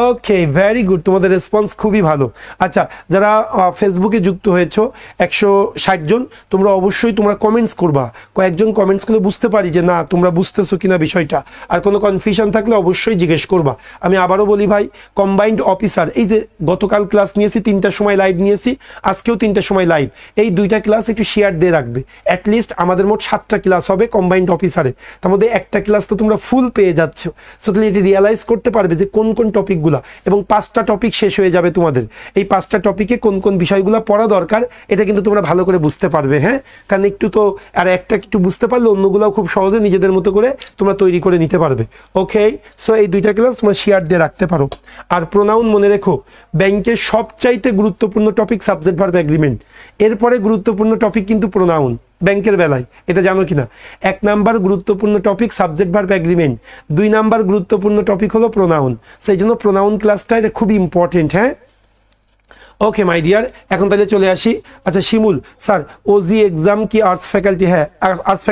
Speaker 1: ওকে, ভেরি গুড, তোমাদের রেসপন্স খুবই ভালো। আচ্ছা, যারা ফেসবুকে যুক্ত হয়েছো 160 জন, তোমরা অবশ্যই তোমরা কমেন্টস করবা, কয়েকজন কমেন্টস করলে বুঝতে পারি যে না তোমরা বুঝতেছো কিনা বিষয়টা। আর কোনো কনফিউশন থাকলে অবশ্যই জিজ্ঞেস করবা। আমি আবারও বলি ভাই, কম্বাইন্ড অফিসার, এই যে গতকাল ক্লাস নিয়েছি 3টার সময় লাইভ নিয়েছি, আজকেও 3টার সময় লাইভ, এই 2টা ক্লাস একটু শেয়ার দিয়ে রাখবে। অ্যাটলিস্ট আমাদের মোট 7টা ক্লাস হবে কম্বাইন্ড অফিসারে, তার মধ্যে একটা ক্লাস তো তোমরা ফুল পেয়ে যাচ্ছ। সো তাহলে এটি রিয়ালাইজ করতে পারবে যে কোন কোন টপিকগুলা, এবং 5টা টপিক শেষ হয়ে যাবে তোমাদের। এই 5টা টপিকে কোন কোন বিষয়গুলো পড়া দরকার এটা কিন্তু তোমরা ভালো করে বুঝতে পারবে। হ্যাঁ, কারণ একটু তো আর একটা একটু বুঝতে পারলে অন্যগুলোও খুব সহজে নিজেদের মতো করে তোমরা তৈরি করে নিতে পারবে। ওকে, সো এই 2টা ক্লাস তোমরা শেয়ার দিয়ে রাখতে পারো। আর প্রোনাউন মনে রেখো, ব্যাংকের সবচাইতে গুরুত্বপূর্ণ টপিক সাবজেক্ট ভার্ব এগ্রিমেন্ট, এরপরে গুরুত্বপূর্ণ টপিক কিন্তু প্রোনাউন ব্যাংকের বেলায়, এটা জানো কিনা? 1 নাম্বার গুরুত্বপূর্ণ topic subject verb agreement, 2 number গুরুত্বপূর্ণ টপিক হলো প্রোনাউন। সেই জন্য প্রোনাউন ক্লাসটা এটা খুবই ইম্পর্টেন্ট। হ্যাঁ, ওকে মাই ডিয়ার, এখন তাহলে চলে আসি। আচ্ছা শিমুল স্যার, ওজি এক্সাম কি আর্টস ফ্যাকাল্টি? হ্যাঁ, আর্টস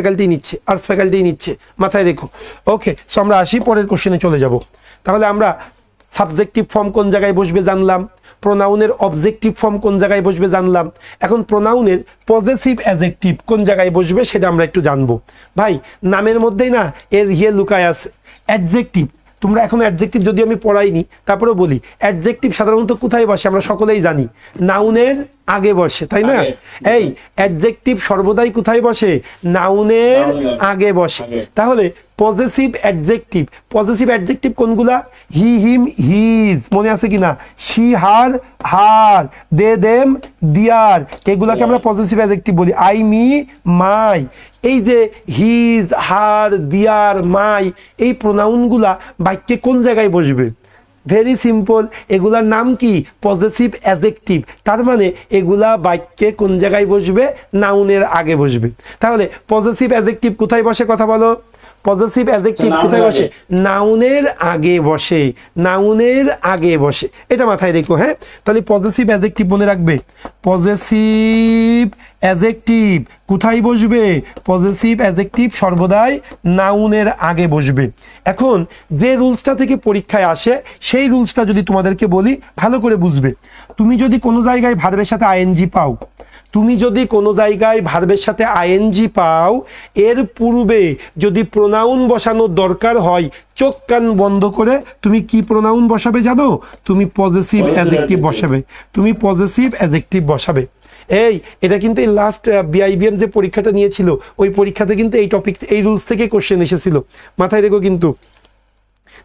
Speaker 1: ফ্যাকাল্টি নিচ্ছে, মাথায় রেখো। ওকে, সো আমরা আসি, পরের কোশ্চেনে চলে যাব। তাহলে আমরা সাবজেক্টিভ ফর্ম কোন জায়গায় বসবে জানলাম, প্রোনাউনের অবজেক্টিভ ফর্ম কোন জায়গায় বসবে জানলাম, এখন প্রোনাউনের পজেসিভ অ্যাডজেক্টিভ কোন জায়গায় বসবে সেটা আমরা একটু জানবো। ভাই নামের মধ্যেই না এর লুকায় আছে অ্যাডজেক্টিভ। তোমরা এখন অ্যাডজেক্টিভ যদি আমি পড়াইনি তারপরে বলি, অ্যাডজেক্টিভ সাধারণত কোথায় বসে আমরা সকলেই জানি, নাউনের আগে বসে, তাই না? এই অ্যাডজেক্টিভ সর্বদাই কোথায় বসে? নাউনের আগে বসে। তাহলে পজেসিভ অ্যাডজেক্টিভ কোনগুলা? হি হিম হিজ, মনে আছে কিনা? She her her, they them দিয়ার, এগুলাকে আমরা পজেসিভ অ্যাডজেক্টিভ বলি। আই মি মাই, এই যে হিজ হার দিয়ার মাই, এই প্রোনাউনগুলা বাক্যে কোন জায়গায় বসবে? ভেরি সিম্পল, এগুলার নাম কি? Possessive adjective. তার মানে এগুলা বাক্যে কোন জায়গায় বসবে? নাউনের আগে বসবে। তাহলে পজেসিভ অ্যাডজেক্টিভ কোথায় বসে? কথা বলো। পজেসিভ অ্যাডজেক্টিভ কোথায় বসে? নাউনের আগে বসে, নাউনের আগে বসে, এটা মাথায় রেখো। হ্যাঁ, তাহলে পজেসিভ অ্যাডজেক্টিভ মনে রাখবে, পজেসিভ অ্যাডজেক্টিভ কোথায় বসবে? পজেসিভ অ্যাডজেক্টিভ সর্বদাই নাউনের আগে বসবে। এখন যে রুলসটা থেকে পরীক্ষায় আসে সেই রুলসটা যদি তোমাদেরকে বলি ভালো করে বুঝবে। তুমি যদি কোনো জায়গায় ভার্বের সাথে আইএনজি পাও, এর পূর্বে যদি প্রোনাউন বসানোর দরকার হয়, চোখ কান বন্ধ করে তুমি কি প্রোনাউন বসাবে জানো? তুমি পজেসিভ অ্যাডজেক্টিভ বসাবে। এই এটা কিন্তু এই লাস্ট বিআইবিএম যে পরীক্ষাটা নিয়েছিল ওই পরীক্ষাতে কিন্তু এই টপিক, এই রুলস থেকে কোশ্চেন এসেছিল, মাথায় রেখো কিন্তু।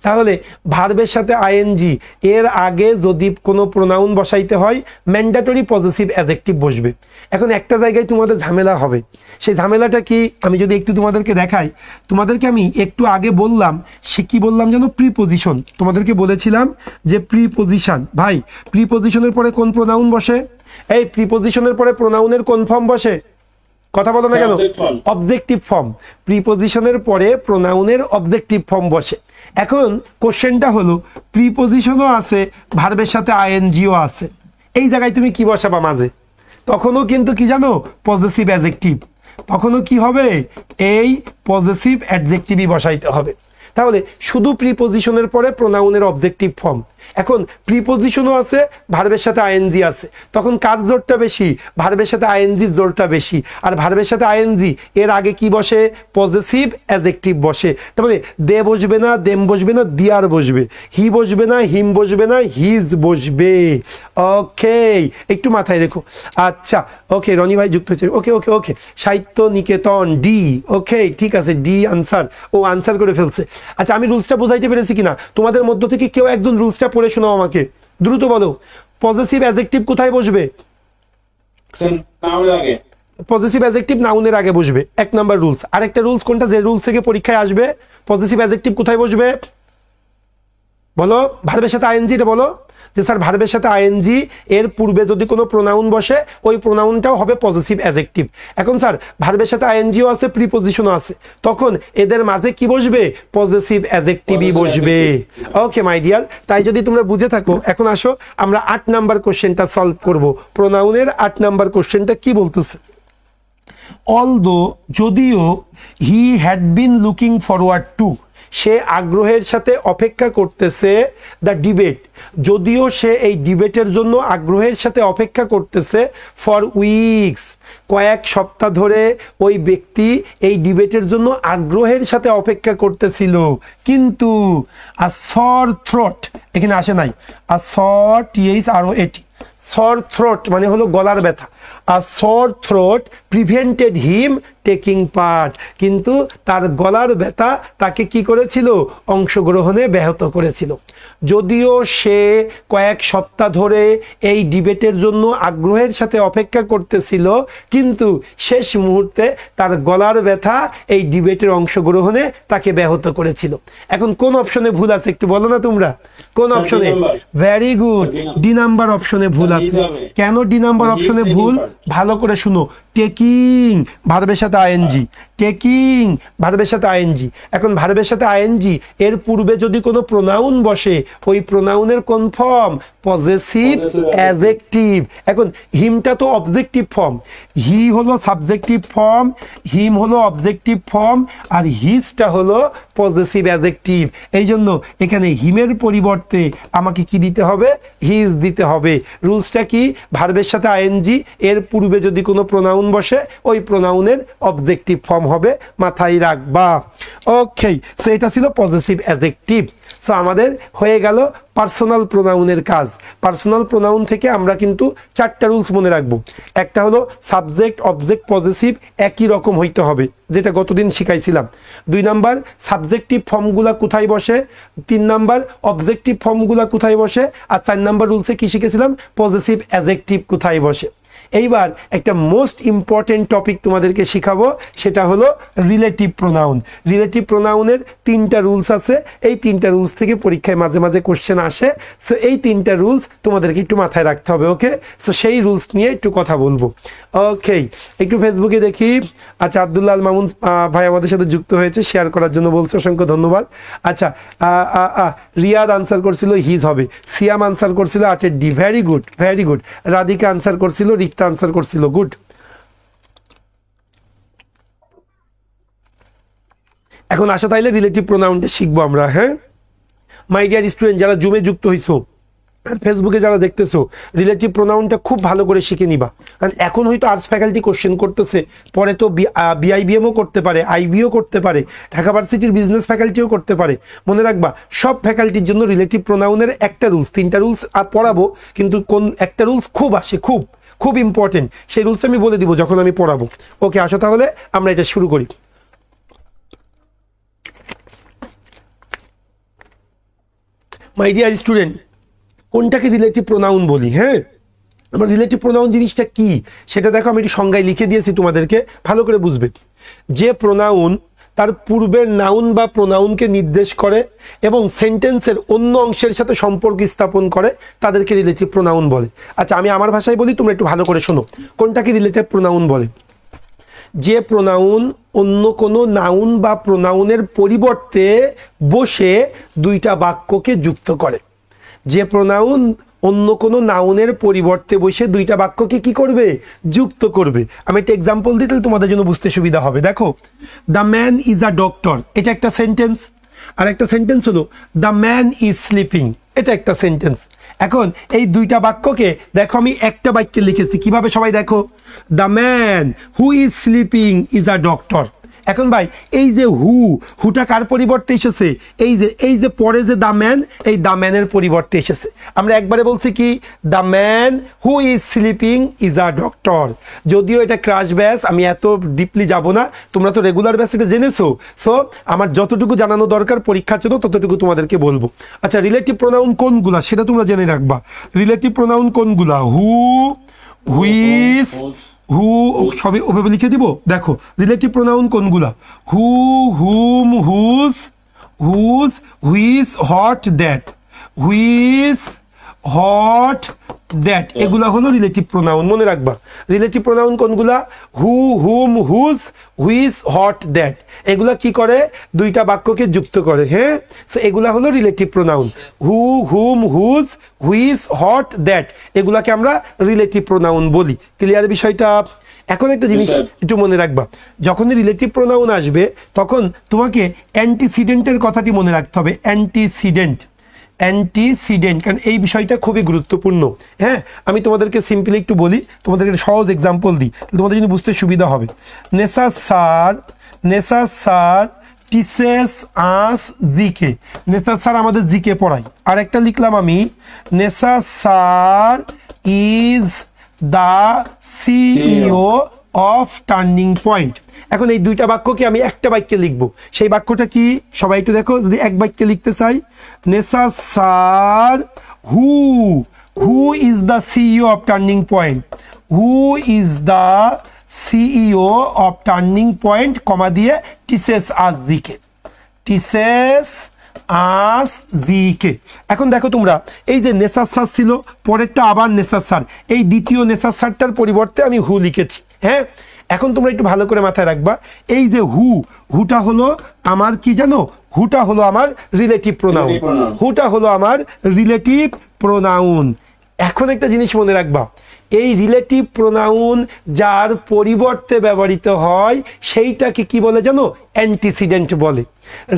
Speaker 1: তাহলে ভার্বের সাথে আইএনজি এর আগে যদি কোনো প্রোনাউন বসাইতে হয় ম্যান্ডেটরি পজেসিভ অ্যাডজেক্টিভ বসবে। এখন একটা জায়গায় তোমাদের ঝামেলা হবে, সেই ঝামেলাটা কি আমি যদি একটু তোমাদেরকে দেখাই। তোমাদেরকে আমি একটু আগে বললাম, সে কি বললাম জানো? প্রিপোজিশন। তোমাদেরকে বলেছিলাম যে প্রিপোজিশন, ভাই প্রিপোজিশনের পরে কোন প্রোনাউন বসে? এই প্রিপোজিশনের পরে প্রোনাউনের কোন ফর্ম বসে? কথা বলো না কেন? Objective form. প্রিপোজিশনের পরে প্রোনাউনের অবজেক্টিভ ফর্ম বসে। এখন কোশ্চেনটা হলো, প্রিপোজিশনও আছে, ভার্বের সাথে আইএনজিও আছে, এই জায়গায় তুমি কি বসাবা মাঝে? তখনও কিন্তু কি জানো? Possessive adjective. তখনও কি হবে? এই পজেসিভ অ্যাডজেক্টিভই বসাইতে হবে। তাহলে শুধু প্রিপোজিশনের পরে প্রোনাউনের অবজেক্টিভ ফর্ম, এখন প্রিপোজিশনও আছে, ভার্বের সাথে আইএনজি আছে, তখন কার জোরটা বেশি? ভার্বের সাথে আইএনজির জোরটা বেশি। আর ভার্বের সাথে আইএনজি এর আগে কি বসে? পজেসিভ অ্যাডজেক্টিভ বসে। তারপরে দে বসবে না, দেম বসবে না, দিয়ার বসবে, হি বসবে না, হিম বসবে না, হিজ বসবে। ওকে, একটু মাথায় রেখো। আচ্ছা, ওকে, রনি ভাই যুক্ত হয়েছে। ওকে ওকে ওকে, সাহিত্য নিকেতন, ডি। ওকে, ঠিক আছে, ডি আনসার। ও আনসার করে ফেলছে। আচ্ছা, আমি রুলসটা বোঝাইতে পেরেছি কিনা? তোমাদের মধ্য থেকে কেউ একজন রুলসটা পড়ে শোনাও আমাকে, দ্রুত বলো। পজেসিভ অ্যাডজেক্টিভ কোথায় বসবে? পজেসিভ অ্যাডজেক্টিভ নাউনের আগে বসবে, 1 নাম্বার রুলস। আরেকটা রুলস কোনটা, যে রুলস থেকে পরীক্ষায় আসবে? পজেসিভ অ্যাডজেক্টিভ কোথায় বসবে বলো? ভার্বের সাথে আইএনজি। এটা বলো যে স্যার ভার্বের সাথে আইএনজি এর পূর্বে যদি কোনো প্রোনাউন বসে ওই প্রোনাউনটাও হবে পজেসিভ অ্যাডজেক্টিভ। এখন স্যার ভার্বের সাথে আইএনজিও আছে, প্রিপোজিশনও আছে, তখন এদের মাঝে কি বসবে? পজেসিভ অ্যাডজেক্টিভই বসবে। ওকে মাই ডিয়ার, তাই যদি তোমরা বুঝে থাকো, এখন আসো আমরা 8 নাম্বার কোশ্চেনটা সলভ করব। প্রোনাউনের 8 নাম্বার কোশ্চেনটা কি বলতেছে? অলদো, যদিও, he had been looking forward to, সে আগ্রহের সাথে অপেক্ষা করতেছে, দ্য ডিবেট, যদিও সে এই ডিবেটের জন্য আগ্রহের সাথে অপেক্ষা করতেছে, ফর উইকস, কয়েক সপ্তাহ ধরে ওই ব্যক্তি এই ডিবেটের জন্য আগ্রহের সাথে অপেক্ষা করতেছিল, কিন্তু আ সর থ্রোট, এখানে আসে নাই, আ সর THROAT, সর থ্রোট মানে হলো গলার ব্যথা। আ সর থ্রোট প্রিভেন্টেড হিম টেকিং পার্ট, কিন্তু তার গলার ব্যথা তাকে কি করেছিল? অংশগ্রহণে ব্যাহত করেছিল। যদিও সে কয়েক সপ্তাহ ধরে এই ডিবেটের জন্য আগ্রহের সাথে অপেক্ষা করতেছিল, কিন্তু শেষ মুহূর্তে তার গলার ব্যথা এই ডিবেটের অংশগ্রহণে তাকে ব্যাহত করেছিল। এখন কোন অপশনে ভুল আছে একটু বলো না তোমরা? কোন অপশনে? ভেরি গুড, ডি নাম্বার অপশনে ভুল আছে। কেন ডি নাম্বার অপশনে ভুল? ভালো করে শুনো। টেকিং ভার্বের সাথে আইএনজি, টেকিং ভার্বের সাথে আইএনজি। এখন ভার্বের সাথে আইএনজি এর পূর্বে যদি কোনো প্রোনাউন বসে, ওই প্রোনাউনের কোন ফর্ম? Possessive adjective. এখন হিমটা তো অবজেক্টিভ ফর্ম, হি হলো সাবজেক্টিভ ফর্ম, হিম হলো অবজেক্টিভ ফর্ম, আর হিজটা হলো পজেসিভ অ্যাডজেক্টিভ। এই জন্য এখানে হিমের পরিবর্তে আমাকে কি দিতে হবে? হিজ দিতে হবে। রুলসটা কি? ভার্বের সাথে আইএনজি এর পূর্বে যদি কোনো প্রোনাউন বসে ওই প্রোনাউনের অবজেক্টিভ ফর্ম হবে, মাথায় রাখবা। ওকে, সো এটা ছিল পজেসিভ অ্যাডজেক্টিভ। সো আমাদের হয়ে গেল পার্সোনাল প্রোনাউনের কাজ। পার্সোনাল প্রোনাউন থেকে আমরা কিন্তু 4টা রুলস মনে রাখবো। একটা হলো সাবজেক্ট, অবজেক্ট, পজেসিভ একই রকম হইতে হবে, যেটা গতদিন শিখাইছিলাম। 2 নাম্বার সাবজেক্টিভ ফর্মগুলা কোথায় বসে, 3 নাম্বার অবজেক্টিভ ফর্মগুলা কোথায় বসে, আর 4 নাম্বার রুলসে কি শিখেছিলাম? পজেসিভ অ্যাডজেক্টিভ কোথায় বসে। এইবার একটা মোস্ট ইম্পর্টেন্ট টপিক তোমাদেরকে শিখাবো, সেটা হলো রিলেটিভ প্রোনাউন। রিলেটিভ প্রোনাউনের 3টা রুলস আছে, এই 3টা রুলস থেকে পরীক্ষায় মাঝে মাঝে কোশ্চেন আসে। সো এই 3টা রুলস তোমাদেরকে একটু মাথায় রাখতে হবে। ওকে, সো সেই রুলস নিয়ে একটু কথা বলবো। ওকে, একটু ফেসবুকে দেখি। আচ্ছা, আব্দুল্লাহ আল মামুন ভাই আমাদের সাথে যুক্ত হয়েছে, শেয়ার করার জন্য বলছে, অসংখ্য ধন্যবাদ। আচ্ছা, রিয়াদ আনসার করছিল হিজ হবে, সিয়াম আনসার করছিল 8-এর D. Very good, very good. Radhika answer করছিল, রিক্তা আনসার করছিল, গুড। এখন আসো তাইলে রিলেটিভ প্রোনাউনটা শিখবো আমরা। হ্যাঁ মাই ডিয়ার স্টুডেন্ট, যারা জুমে যুক্ত হইছো আর ফেসবুকে যারা দেখতেছো, রিলেটিভ প্রোনাউনটা খুব ভালো করে শিখে নিবা। কারণ এখন হয়তো আর্টস ফ্যাকাল্টি কোশ্চেন করতেছে, পরে তো BIBMও করতে পারে, IBও করতে পারে, ঢাকা ভার্সিটির বিজনেস ফ্যাকাল্টিও করতে পারে। মনে রাখবা সব ফ্যাকাল্টির জন্য রিলেটিভ প্রোনাউনের একটা রুলস, 3টা রুলস পড়াবো, কিন্তু কোন একটা রুলস খুব আসে, খুব খুব ইম্পর্টেন্ট, সেই রুলসটা আমি বলে দিব যখন আমি পড়াবো। ওকে, আসো তাহলে আমরা এটা শুরু করি। মাই ডিয়ার স্টুডেন্ট, কোনটাকে রিলেটিভ প্রোনাউন বলি? হ্যাঁ, আমরা রিলেটিভ প্রোনাউন জিনিসটা কি সেটা দেখো, আমি একটু সংজ্ঞায় লিখে দিয়েছি তোমাদেরকে, ভালো করে বুঝবে। যে প্রোনাউন তার পূর্বের নাউন বা প্রোনাউনকে নির্দেশ করে এবং সেন্টেন্সের অন্য অংশের সাথে সম্পর্ক স্থাপন করে তাদেরকে রিলেটিভ প্রোনাউন বলে। আচ্ছা, আমি আমার ভাষায় বলি, তোমরা একটু ভালো করে শোনো। কোনটাকে রিলেটিভ প্রোনাউন বলে? যে প্রোনাউন অন্য কোনো নাউন বা প্রোনাউনের পরিবর্তে বসে 2টা বাক্যকে যুক্ত করে। যে প্রোনাউন অন্য কোনো নাউনের পরিবর্তে বসে 2টা বাক্যকে কি করবে? যুক্ত করবে। আমি একটা এক্সাম্পল দিই, তাহলে তোমাদের জন্য বুঝতে সুবিধা হবে। দেখো, the man is a doctor, এটা একটা সেন্টেন্স। আর একটা সেন্টেন্স হলো দ্য ম্যান ইজ স্লিপিং, এটা একটা সেন্টেন্স। এখন এই দুইটা বাক্যকে দেখো আমি একটা বাক্যে লিখেছি কিভাবে, সবাই দেখো, the man who is sleeping is a doctor. এখন ভাই এই যে হুটা কার পরিবর্তে এসেছে, এই যে পরে যে দ্য ম্যান, এই দ্য ম্যানের পরিবর্তে এসেছে। আমরা একবারে বলছি কি the man who is sleeping is a doctor. যদিও এটা ক্রাশ ব্যাচ, আমি এত ডিপলি যাব না, তোমরা তো রেগুলার ব্যাচ এটা জেনেছো। সো আমার যতটুকু জানানো দরকার পরীক্ষার জন্য ততটুকু তোমাদেরকে বলবো। আচ্ছা, রিলেটিভ প্রোনাউন কোনগুলা সেটা তোমরা জেনে রাখবা। রিলেটিভ প্রোনাউন কোনগুলা, হুইজ, হু, সবই ওভাবে লিখে দিব। দেখো রিলেটিভ প্রোনাউন কোনগুলা, who, whom, whose, which, what, that, which, what, that, এগুলা হলো রিলেটিভ প্রোনাউন, মনে রাখবা। রিলেটিভ প্রোনাউন কোনগুলা, who, whom, who's, what, that, এগুলা কি করে, দুইটা বাক্যকে যুক্ত করে। হ্যাঁ, সো এগুলা হলো relative pronoun. Who, whom, who's, what, that, এগুলাকে আমরা রিলেটিভ প্রোনাউন বলি। ক্লিয়ার বিষয়টা? এখন একটা জিনিস একটু মনে রাখবা, যখনই রিলেটিভ প্রোনাউন আসবে তখন তোমাকে অ্যান্টিসিডেন্টের কথাটি মনে রাখতে হবে। অ্যান্টিসিডেন্ট, কারণ এই বিষয়টা খুবই গুরুত্বপূর্ণ। হ্যাঁ, আমি তোমাদেরকে সিম্পলি একটু বলি, তোমাদেরকে সহজ এক্সাম্পল দিই, তোমাদের জন্য বুঝতে সুবিধা হবে। Nesar teaches us GK, Nesar sir আমাদের জিকে পড়াই। আর একটা লিখলাম আমি, Nesar is the CEO of Turning point. এখন এই দুইটা বাক্যকে আমি একটা বাক্যে লিখবো, সেই বাক্যটা কি সবাই একটু দেখো। যদি এক বাক্যে লিখতে চাই, Nesar who is the CEO of Turning Point, who is the CEO of Turning Point, comma দিয়ে teaches us GK, teaches us GK. এখন দেখো তোমরা, এই যে নেসার ছিল, পরেরটা আবার নেসার, এই দ্বিতীয় নেসারটার পরিবর্তে আমি হু লিখেছি। হ্যাঁ, এখন তোমরা একটু ভালো করে মাথায় রাখবা, এই যে হুটা হলো আমার কি জানো, হুটা হলো আমার রিলেটিভ প্রোনাউন, হুটা হলো আমার রিলেটিভ প্রোনাউন। এখন একটা জিনিস মনে রাখবা, এই রিলেটিভ প্রোনাউন যার পরিবর্তে ব্যবহৃত হয় সেইটাকে কি বলে জানো, অ্যান্টিসিডেন্ট বলে।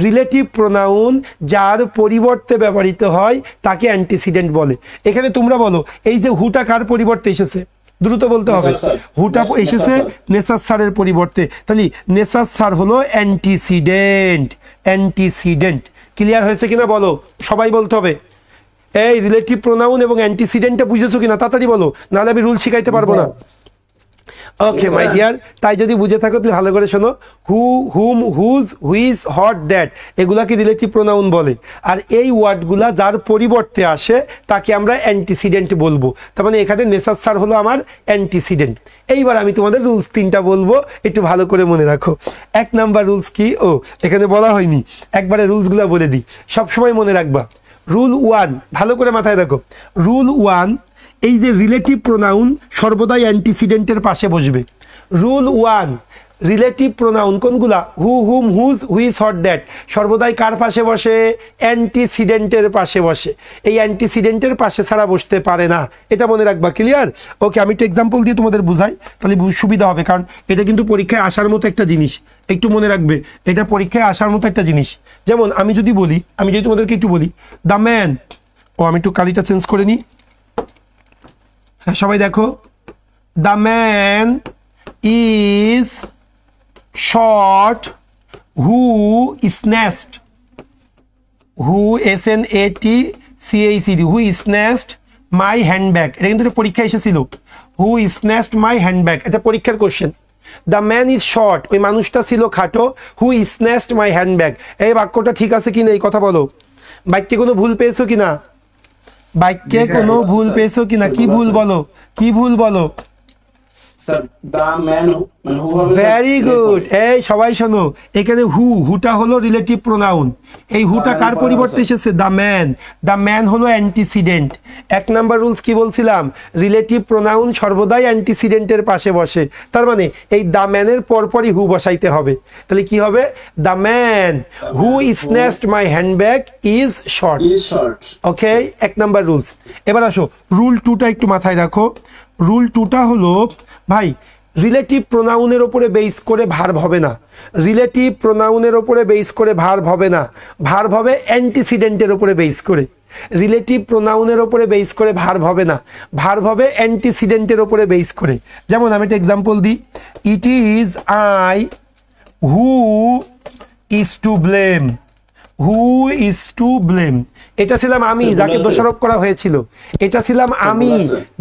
Speaker 1: রিলেটিভ প্রোনাউন যার পরিবর্তে ব্যবহৃত হয় তাকে অ্যান্টিসিডেন্ট বলে। এখানে তোমরা বলো, এই যে হুটা কার পরিবর্তে এসেছে, দ্রুত বলতে হবে। হুটা এসেছে নেসার স্যারের পরিবর্তে, তাহলে নেসার স্যার হলো অ্যান্টিসিডেন্ট। ক্লিয়ার হয়েছে কিনা বলো, সবাই বলতে হবে। এই রিলেটিভ প্রোনাউন এবং অ্যান্টিসিডেন্টটা বুঝেছো কিনা, তাড়াতাড়ি বলো, নাহলে আমি রুল শিখাইতে পারবো না। ওকে মাই ডিয়ার, তাই যদি বুঝে থাকো তাহলে ভালো করে শোনো। হু, হুম, হুইজ, হট, দ্যাট, এগুলাকে রিলেটিভ প্রোনাউন বলে। আর এই ওয়ার্ডগুলা যার পরিবর্তে আসে তাকে আমরা অ্যান্টিসিডেন্ট বলবো। তার মানে এখানে নেসার স্যার হলো আমার অ্যান্টিসিডেন্ট। এইবার আমি তোমাদের রুলস 3টা বলবো, একটু ভালো করে মনে রাখো। 1 নাম্বার রুলস কি, এখানে বলা হয়নি, একবারে রুলসগুলো বলে দিই, সবসময় মনে রাখবা। রুল 1, ভালো করে মাথায় রাখো। রুল 1, এই যে রিলেটিভ প্রোনাউন সর্বদাই অ্যান্টিসিডেন্টের পাশে বসবে। রুল 1, রিলেটিভ প্রোনাউন কোনগুলা, who, whom, who's, what, that, সর্বদাই কার পাশে বসে, অ্যান্টিসিডেন্টের পাশে বসে। এই অ্যান্টিসিডেন্টের পাশে ছাড়া বসতে পারে না, এটা মনে রাখবা। ক্লিয়ার? ওকে, আমি একটু এক্সাম্পল দিয়ে তোমাদের বুঝাই, তাহলে সুবিধা হবে, কারণ এটা কিন্তু পরীক্ষায় আসার মতো একটা জিনিস, একটু মনে রাখবে, এটা পরীক্ষায় আসার মতো একটা জিনিস। যেমন আমি যদি তোমাদেরকে একটু বলি, দ্য ম্যান, আমি একটু কালিটা চেঞ্জ করে নিই। হ্যাঁ, সবাই দেখো, the man is short who snatched, who SNATCHED, who snatched my handbag. এটা কিন্তু পরীক্ষা এসেছিল, হু স্ন্যাচড মাই হ্যান্ডব্যাগ, এটা পরীক্ষার question. The man is short, ওই মানুষটা ছিল খাটো, হু স্ন্যাচড মাই হ্যান্ডব্যাগ। এই বাক্যটা ঠিক আছে কিনা, এই কথা বলো। বাক্যে কোনো ভুল পেয়েছো কিনা, বাক্যে কোনো ভুল পেয়েছো কিনা, কি ভুল বলো, কি ভুল বলো। Very good. এই সবাই শোনো, এখানে হুটা হলো রিলেটিভ প্রোনাউন, এই হুটা কার পরিবর্তে এসেছে, দ্য ম্যান হলো অ্যান্টিসিডেন্ট। 1 নাম্বার রুলস কি বলছিলাম, রিলেটিভ প্রোনাউন সর্বদাই অ্যান্টিসিডেন্টের পাশে বসে, তার মানে এই দ্য ম্যানের পরপরই হু বসাইতে হবে। তাহলে কি হবে, the man who snatched my handbag is short. Okay, 1 number rules. এবার আসো রুল 2টা একটু মাথায় রাখো। রুল 2টা হলো, ভাই রিলেটিভ প্রোনাউনের উপরে বেস করে ভার্ব হবে না, রিলেটিভ প্রোনাউনের উপরে বেস করে ভার্ব হবে না, ভার্ব হবে অ্যান্টিসিডেন্টের উপরে বেস করে। রিলেটিভ প্রোনাউনের উপরে বেস করে ভার্ব হবে না, ভার্ব হবে অ্যান্টিসিডেন্টের উপরে বেস করে। যেমন আমি একটা এক্সাম্পল দিই, it is I who is to blame, who is to blame, এটা ছিলাম আমি যাকে দোষারোপ করা হয়েছিল, এটা ছিলাম আমি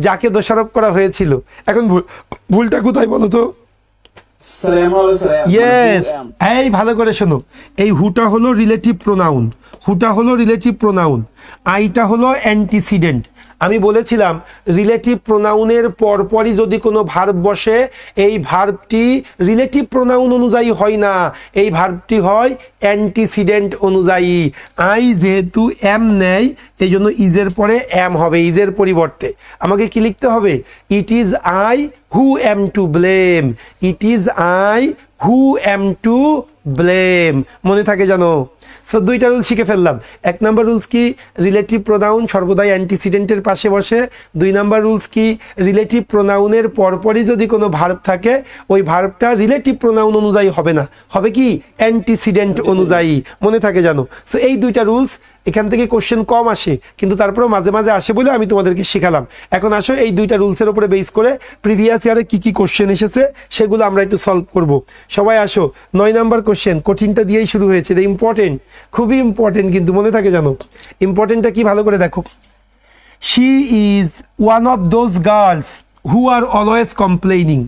Speaker 1: যাকে দোষারোপ করা হয়েছিল। এখন ভুলটা কোথায় বলো তো? ইয়েস, এই ভালো করে শোনো, এই হুটা হলো রিলেটিভ প্রোনাউন, হুটা হলো রিলেটিভ প্রোনাউন, আইটা হলো অ্যান্টিসিডেন্ট। আমি বলেছিলাম রিলেটিভ প্রোনাউনের পরপরই যদি কোনো ভার্ব বসে, এই ভার্বটি রিলেটিভ প্রোনাউন অনুযায়ী হয় না, এই ভার্বটি হয় অ্যান্টিসিডেন্ট অনুযায়ী। আই যেহেতু এম নেয়, এই জন্য ইজের পরে এম হবে, ইজের পরিবর্তে আমাকে কি লিখতে হবে? It is I who am to blame, it is I who am to blame. মনে থাকে জানো? সো দুইটা রুল শিখে ফেললাম। এক নাম্বার রুলস কি? রিলেটিভ প্রোনাউন সর্বদাই অ্যান্টিসিডেন্টের পাশে বসে। দুই নাম্বার রুলস কি? রিলেটিভ প্রোনাউনের পরপরই যদি কোনো ভার্ব থাকে, ওই ভার্বটা রিলেটিভ প্রোনাউন অনুযায়ী হবে না, হবে কি? অ্যান্টিসিডেন্ট অনুযায়ী। মনে থাকে জানো? সো এই দুইটা রুলস, এখান থেকে কোশ্চেন কম আসে, কিন্তু তারপরেও মাঝে মাঝে আসে বলে আমি তোমাদেরকে শেখালাম। এখন আসো এই দুইটা রুলসের উপরে বেস করে প্রিভিয়াস ইয়ারে কি কি কোশ্চেন এসেছে সেগুলো আমরা একটু সলভ করব। সবাই আসো, 9 নাম্বার কোশ্চেন, কঠিনটা দিয়েই শুরু হয়েছে, এটা ইম্পর্টেন্ট, খুবই ইম্পর্টেন্ট, কিন্তু মনে থাকে জানো? ইম্পর্টেন্টটা কি ভালো করে দেখো। She is one of those girls who are always complaining,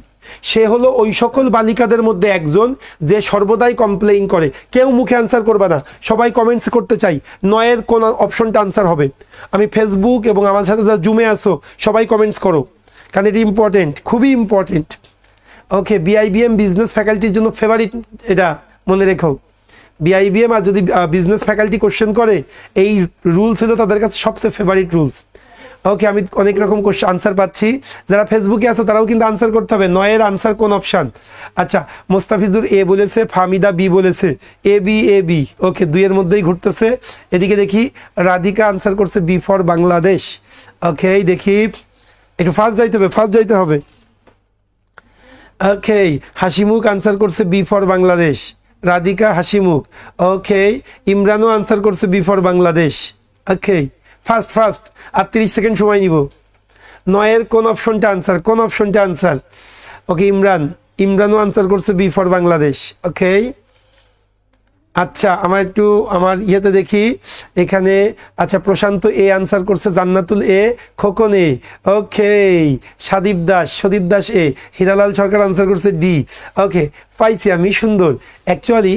Speaker 1: সে হলো ওই সকল বালিকাদের মধ্যে একজন যে সর্বদাই কমপ্লেইন করে। কেউ মুখে আনসার করবে না, সবাই কমেন্টস করতে চাই 9-এর কোন অপশনটা আনসার হবে। আমি ফেসবুক এবং আমার সাথে যারা জুমে আসো সবাই কমেন্টস করো, কারণ এটি ইম্পর্টেন্ট, খুবই ইম্পর্টেন্ট। ওকে, বিআইবিএম বিজনেস ফ্যাকাল্টির জন্য ফেভারিট, এটা মনে রেখো। বিআইবিএম আর যদি বিজনেস ফ্যাকাল্টি কোশ্চেন করে, এই রুলস হলো তাদের কাছে সবচেয়ে ফেভারিট রুলস। ওকে, আমি অনেক রকম কোশ্চেন আনসার পাচ্ছি, যারা ফেসবুকে আছো তারাও কিন্তু আনসার করতে হবে। 9-এর আনসার কোন অপশন? আচ্ছা, মোস্তাফিজুর এ বলেছে, ফাহমিদা বি বলেছে, এ বি। ওকে, 2-এর মধ্যেই ঘুরতেছে। এদিকে দেখি রাধিকা আনসার করছে বি ফর বাংলাদেশ। ওকে, দেখি একটু ফার্স্ট যাইতে হবে। ওকে, হাসিমুখ আনসার করছে B for Bangladesh, Radhika Hasimukh. Okay, ইমরানও আনসার করছে B for Bangladesh. Okay, first আর 30 সেকেন্ড সময় নিব। 9-এর কোন অপশনটা আনসার? ওকে, ইমরানও আনসার করছে বি ফর বাংলাদেশ। ওকে, আচ্ছা, আমার ইয়েতে দেখি এখানে। আচ্ছা, প্রশান্ত এ আনসার করছে, জান্নাতুল এ, খোকন এ। ওকে, সদীপ দাস এ, হীরালাল সরকার আনসার করছে ডি। ওকে, পাইছি আমি, সুন্দর। অ্যাকচুয়ালি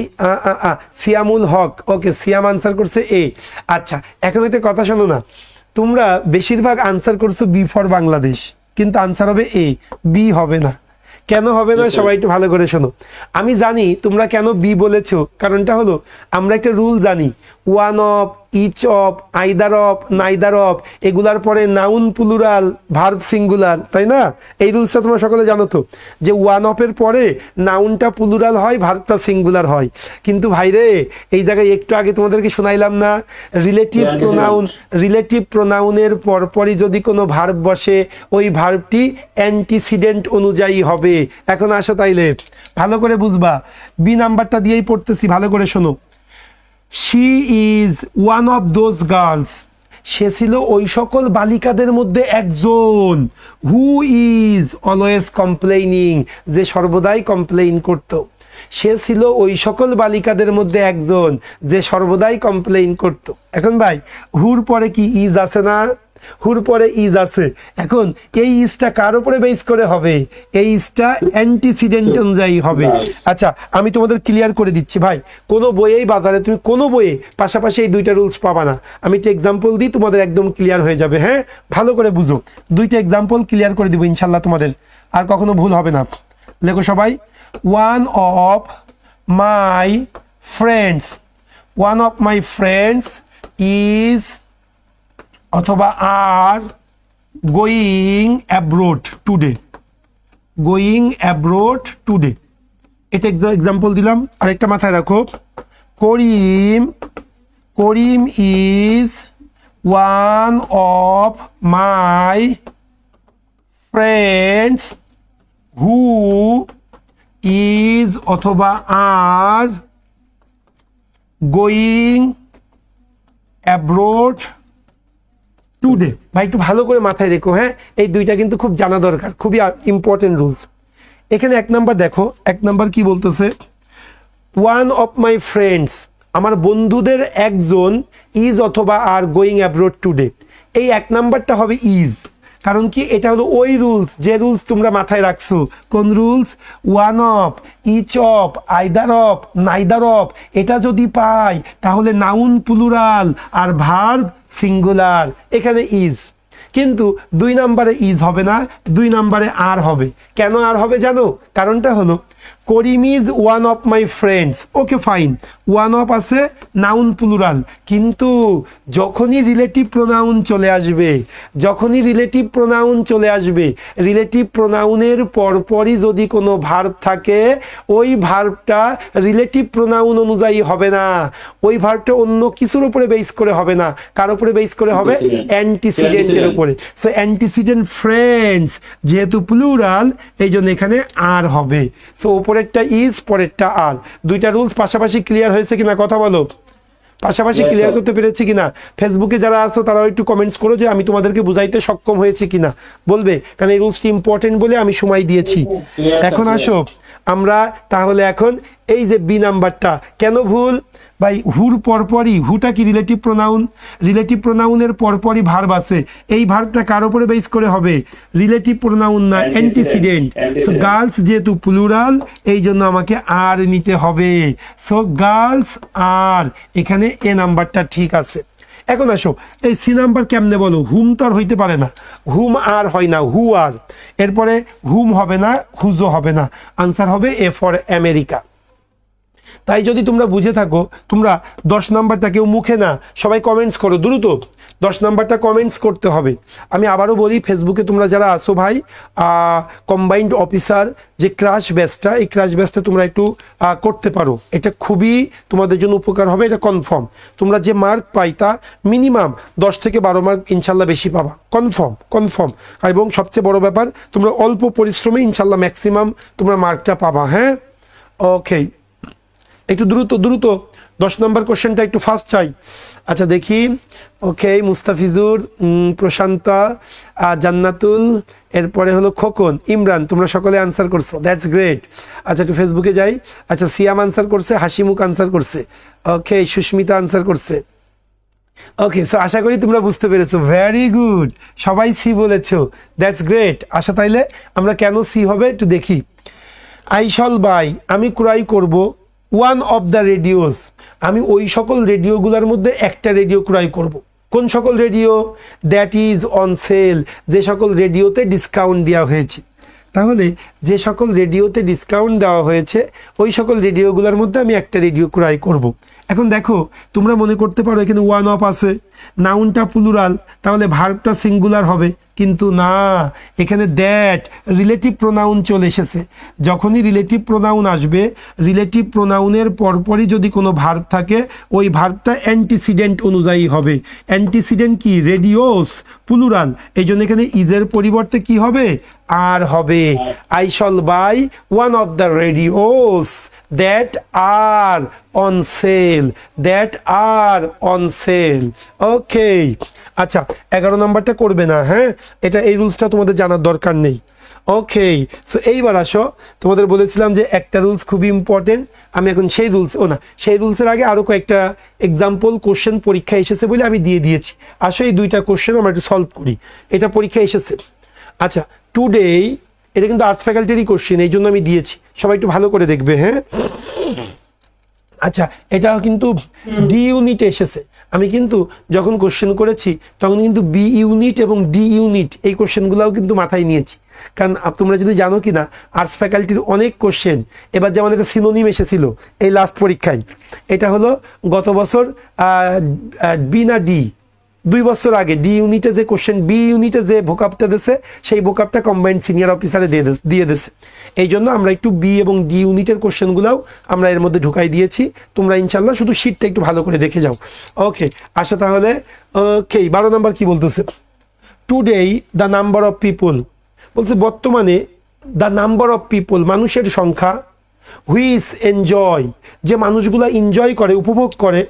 Speaker 1: সিয়ামুল হক, ওকে, সিয়াম আনসার করছে এ। আচ্ছা, এখন একটা কথা শোনো না, তোমরা বেশিরভাগ আনসার করছো বি ফর বাংলাদেশ, কিন্তু আনসার হবে এ, বি হবে না। কেন হবে না সবাই একটু ভালো করে শোনো। আমি জানি তোমরা কেন বি বলেছো, কারণটা হলো আমরা একটা রুল জানি, one of, each of, either of, neither of, এগুলার পরে নাউন প্লুরাল, ভার্ব সিঙ্গুলার, তাই না? এই রুলসটা তোমরা সকলে জানো তো, যে ওয়ান অফের পরে নাউনটা প্লুরাল হয়, ভার্বটা সিঙ্গুলার হয়। কিন্তু ভাইরে, এই জায়গায় একটু আগে তোমাদেরকে শোনাইলাম না, রিলেটিভ প্রোনাউনের পরপরই যদি কোনো ভার্ব বসে, ওই ভার্বটি অ্যান্টিসিডেন্ট অনুযায়ী হবে। এখন আসো তাইলে ভালো করে বুঝবা, বি নাম্বারটা দিয়েই পড়তেছি, ভালো করে শোনো। She is one of those girls, সে ছিল ওই সকল বালিকাদের মধ্যে একজন, হু ইজ অলওয়েজ কমপ্লেইনিং, যে সর্বদাই কমপ্লেইন করত। সে ছিল ওই সকল বালিকাদের মধ্যে একজন যে সর্বদাই কমপ্লেইন করত। এখন ভাই, হুর পরে কি ইজ আছে না? হুর পরে ইজ আছে। এখন এই ইজটা কার উপরে বেস করে হবে? এই ইজটা অ্যান্টিসিডেন্ট অনুযায়ী হবে। আচ্ছা, আমি তোমাদের ক্লিয়ার করে দিচ্ছি ভাই, কোনো বইয়েই বাজারে তুমি কোনো বইয়ে পাশাপাশি এই দুইটা রুলস পাবা না। আমি একটা এক্সাম্পল দিই, তোমাদের একদম ক্লিয়ার হয়ে যাবে। হ্যাঁ, ভালো করে বুঝো, দুইটা এক্সাম্পল ক্লিয়ার করে দিব ইনশাল্লাহ, তোমাদের আর কখনো ভুল হবে না। লেখো সবাই, one of my friends is অথবা আর গোয়িং অ্যাব্রোড টুডে। এটা এক্সাম্পল দিলাম। আরেকটা মাথায় রাখো, Karim is one of my friends who is অথবা আর গোয়িং অ্যাব্রোড টুডে। ভাই একটু ভালো করে মাথায় রেখো, হ্যাঁ, এই দুইটা কিন্তু খুব জানা দরকার, খুবই ইম্পর্টেন্ট রুলস। এখানে এক নাম্বার দেখো, এক নাম্বার কি বলতেছে, ওয়ান অফ মাই ফ্রেন্ডস, আমার বন্ধুদের একজন ইজ অথবা আর গোয়িং অ্যাব্রোড টুডে। এই এক নাম্বারটা হবে ইজ, কারণ কি এটা হলো ওই রুলস যে রুলস তোমরা মাথায় রাখছো। কোন rules? One of, each of, either of, neither of, এটা যদি পাই তাহলে নাউন প্লুরাল আর ভার্ব সিঙ্গুলার, এখানে ইজ। কিন্তু 2 নম্বরে ইজ হবে না, 2 নম্বরে আর হবে। কেন আর হবে জানো? কারণটা হলো Karim is one of my friends, okay fine, one of আছে নাউন প্লুরাল, কিন্তু যখনই রিলেটিভ প্রোনাউন চলে আসবে, যখনই রিলেটিভ প্রোনাউন চলে আসবে, রিলেটিভ প্রোনাউনের পরপরই যদি কোনো ভার্ব থাকে, ওই ভার্বটা রিলেটিভ প্রোনাউন অনুযায়ী হবে না, ওই ভার্বটা অন্য কিছুর উপরে বেস করে হবে না। কার উপরে বেস করে হবে? অ্যান্টিসিডেন্টের উপরে। সো অ্যান্টিসিডেন্ট ফ্রেন্ডস যেহেতু প্লুরাল, এই জন্য এখানে আর হবে। সো উপরেরটা ইজ, পরেরটা আর। দুইটা রুলস পাশাপাশি ক্লিয়ার হয়েছে কিনা কথা বলো, পাশাপাশি ক্লিয়ার করতে পেরেছি কিনা? ফেসবুকে যারা আছো তারাও একটু কমেন্টস করো যে আমি তোমাদেরকে বুঝাইতে সক্ষম হয়েছে কিনা, বলবে, কারণ এই রুলসটি ইম্পর্টেন্ট বলে আমি সময় দিয়েছি। এখন আসো আমরা তাহলে এখন এই যে বি নাম্বারটা কেন ভুল ভাই? হুর পরপরই, হুটা কি রিলেটিভ প্রোনাউন, রিলেটিভ প্রোনাউনের পরপরই ভার্ব আছে, এই ভার্বটা কার উপরে বেস করে হবে? রিলেটিভ প্রোনাউন না, অ্যান্টিসিডেন্ট। সো গার্লস যেহেতু প্লুরাল, এই জন্য আমাকে আর নিতে হবে। সো গার্লস আর, এখানে এ নাম্বারটা ঠিক আছে। এখন আসো এই সি নাম্বার কেমনে বলো? হুম তো আর হইতে পারে না, হুম আর হয় না, হু আর। এরপরে হুম হবে না, হুজও হবে না, আনসার হবে এ ফর আমেরিকা। তাই যদি তোমরা বুঝে থাকো, তোমরা 10 নাম্বারটা কেউ মুখে না, সবাই কমেন্টস করো দ্রুত, 10 নাম্বারটা কমেন্টস করতে হবে। আমি আবারও বলি, ফেসবুকে তোমরা যারা আসো ভাই, কম্বাইন্ড অফিসার যে ক্রাশ ব্যাচটা, এই ক্রাশ ব্যাচটা তোমরা একটু করতে পারো, এটা খুবই তোমাদের জন্য উপকার হবে, এটা কনফার্ম। তোমরা যে মার্ক পাইতা মিনিমাম 10 থেকে 12 মার্ক ইনশাল্লাহ বেশি পাবা, কনফার্ম কনফার্ম। এবং সবচেয়ে বড় ব্যাপার, তোমরা অল্প পরিশ্রমে ইনশাল্লাহ ম্যাক্সিমাম তোমরা মার্কটা পাবা। হ্যাঁ, ওকে, একটু দ্রুত দ্রুত 10 নম্বর কোশ্চেনটা একটু ফাস্ট চাই। আচ্ছা দেখি, ওকে, মুস্তাফিজুর, প্রশান্তা, জান্নাতুল, এরপরে হলো খোকন, ইমরান, তোমরা সকলে আনসার করছো, দ্যাটস গ্রেট। আচ্ছা একটু ফেসবুকে যাই। আচ্ছা সিয়াম আনসার করছে, হাসিমুখ আনসার করছে, ওকে, সুস্মিতা আনসার করছে, ওকে। সো আশা করি তোমরা বুঝতে পেরেছো, ভেরি গুড, সবাই সি বলেছো, দ্যাটস গ্রেট। আশা তাইলে আমরা কেন সি হবে একটু দেখি। আই শল বাই, আমি ক্রয় করব, ওয়ান অফ দ্য রেডিওস, আমি ওই সকল রেডিওগুলোর মধ্যে একটা রেডিও ক্রয় করব। কোন সকল radio? That is on sell, যে সকল রেডিওতে ডিসকাউন্ট দেওয়া হয়েছে। তাহলে যে সকল রেডিওতে ডিসকাউন্ট দেওয়া হয়েছে, ওই সকল রেডিওগুলোর মধ্যে আমি একটা রেডিও ক্রয় করব। এখন দেখো, তোমরা মনে করতে পারো এখানে ওয়ান অফ আছে, নাউনটা প্লুরাল, তাহলে ভার্বটা সিঙ্গুলার হবে, কিন্তু না, এখানে দ্যাট রিলেটিভ প্রোনাউন চলে এসেছে। যখনই রিলেটিভ প্রোনাউন আসবে, রিলেটিভ প্রোনাউনের পরপরই যদি কোনো ভার্ব থাকে, ওই ভার্বটা অ্যান্টিসিডেন্ট অনুযায়ী হবে। অ্যান্টিসিডেন্ট কি? রেডিওস, প্লুরাল, এই জন্য এখানে ইজের পরিবর্তে কি হবে? আর হবে। I shall buy one of the radios that are on sale, that are on sale, okay. আচ্ছা 11 নাম্বারটা করবে না, হ্যাঁ, এটা এই রুলসটা তোমাদের জানার দরকার নেই, ওকে। সো এইবার আসো, তোমাদের বলেছিলাম যে একটা রুলস খুবই ইম্পর্টেন্ট, আমি এখন সেই রুলস, সেই রুলসের আগে আরও কয়েকটা এক্সাম্পল কোশ্চেন পরীক্ষা এসেছে বলে আমি দিয়ে দিয়েছি। আসো এই 2টা কোশ্চেন আমরা একটু সলভ করি, এটা পরীক্ষা এসেছে। আচ্ছা, টুডে, এটা কিন্তু আর্টস ফ্যাকাল্টিরই কোশ্চেন, এই জন্য আমি দিয়েছি, সবাই একটু ভালো করে দেখবে, হ্যাঁ। আচ্ছা, এটা কিন্তু ডি ইউনিটে এসেছে। আমি কিন্তু যখন কোশ্চেন করেছি তখন কিন্তু বি ইউনিট এবং ডি ইউনিট এই কোশ্চেনগুলোও কিন্তু মাথায় নিয়েছি, কারণ তোমরা যদি জানো কি না, আর্টস ফ্যাকাল্টির অনেক কোশ্চেন, এবার যেমন একটা সিনোনিম এসেছিল এই লাস্ট পরীক্ষায়, এটা হলো গত বছর বি না ডি, 2 বছর আগে ডি ইউনিটে যে কোশ্চেন, বি ইউনিটে যে ভোকাবটা দিয়েছে, সেই ভোকাবটা কম্বাইন্ড সিনিয়র অফিসারে দিয়ে দিয়েছে। এই জন্য আমরা একটু বি এবং ডি ইউনিটের কোশ্চেনগুলোও আমরা এর মধ্যে ঢুকাই দিয়েছি। তোমরা ইনশাল্লাহ শুধু শীটটা একটু ভালো করে দেখে যাও, ওকে। আচ্ছা তাহলে, ওকে, 12 নম্বর কি বলতেছে? Today the number of people, বলছে বর্তমানে দ্য নাম্বার অফ পিপল, মানুষের সংখ্যা, হুইচ এনজয়, যে মানুষগুলো এনজয় করে, উপভোগ করে,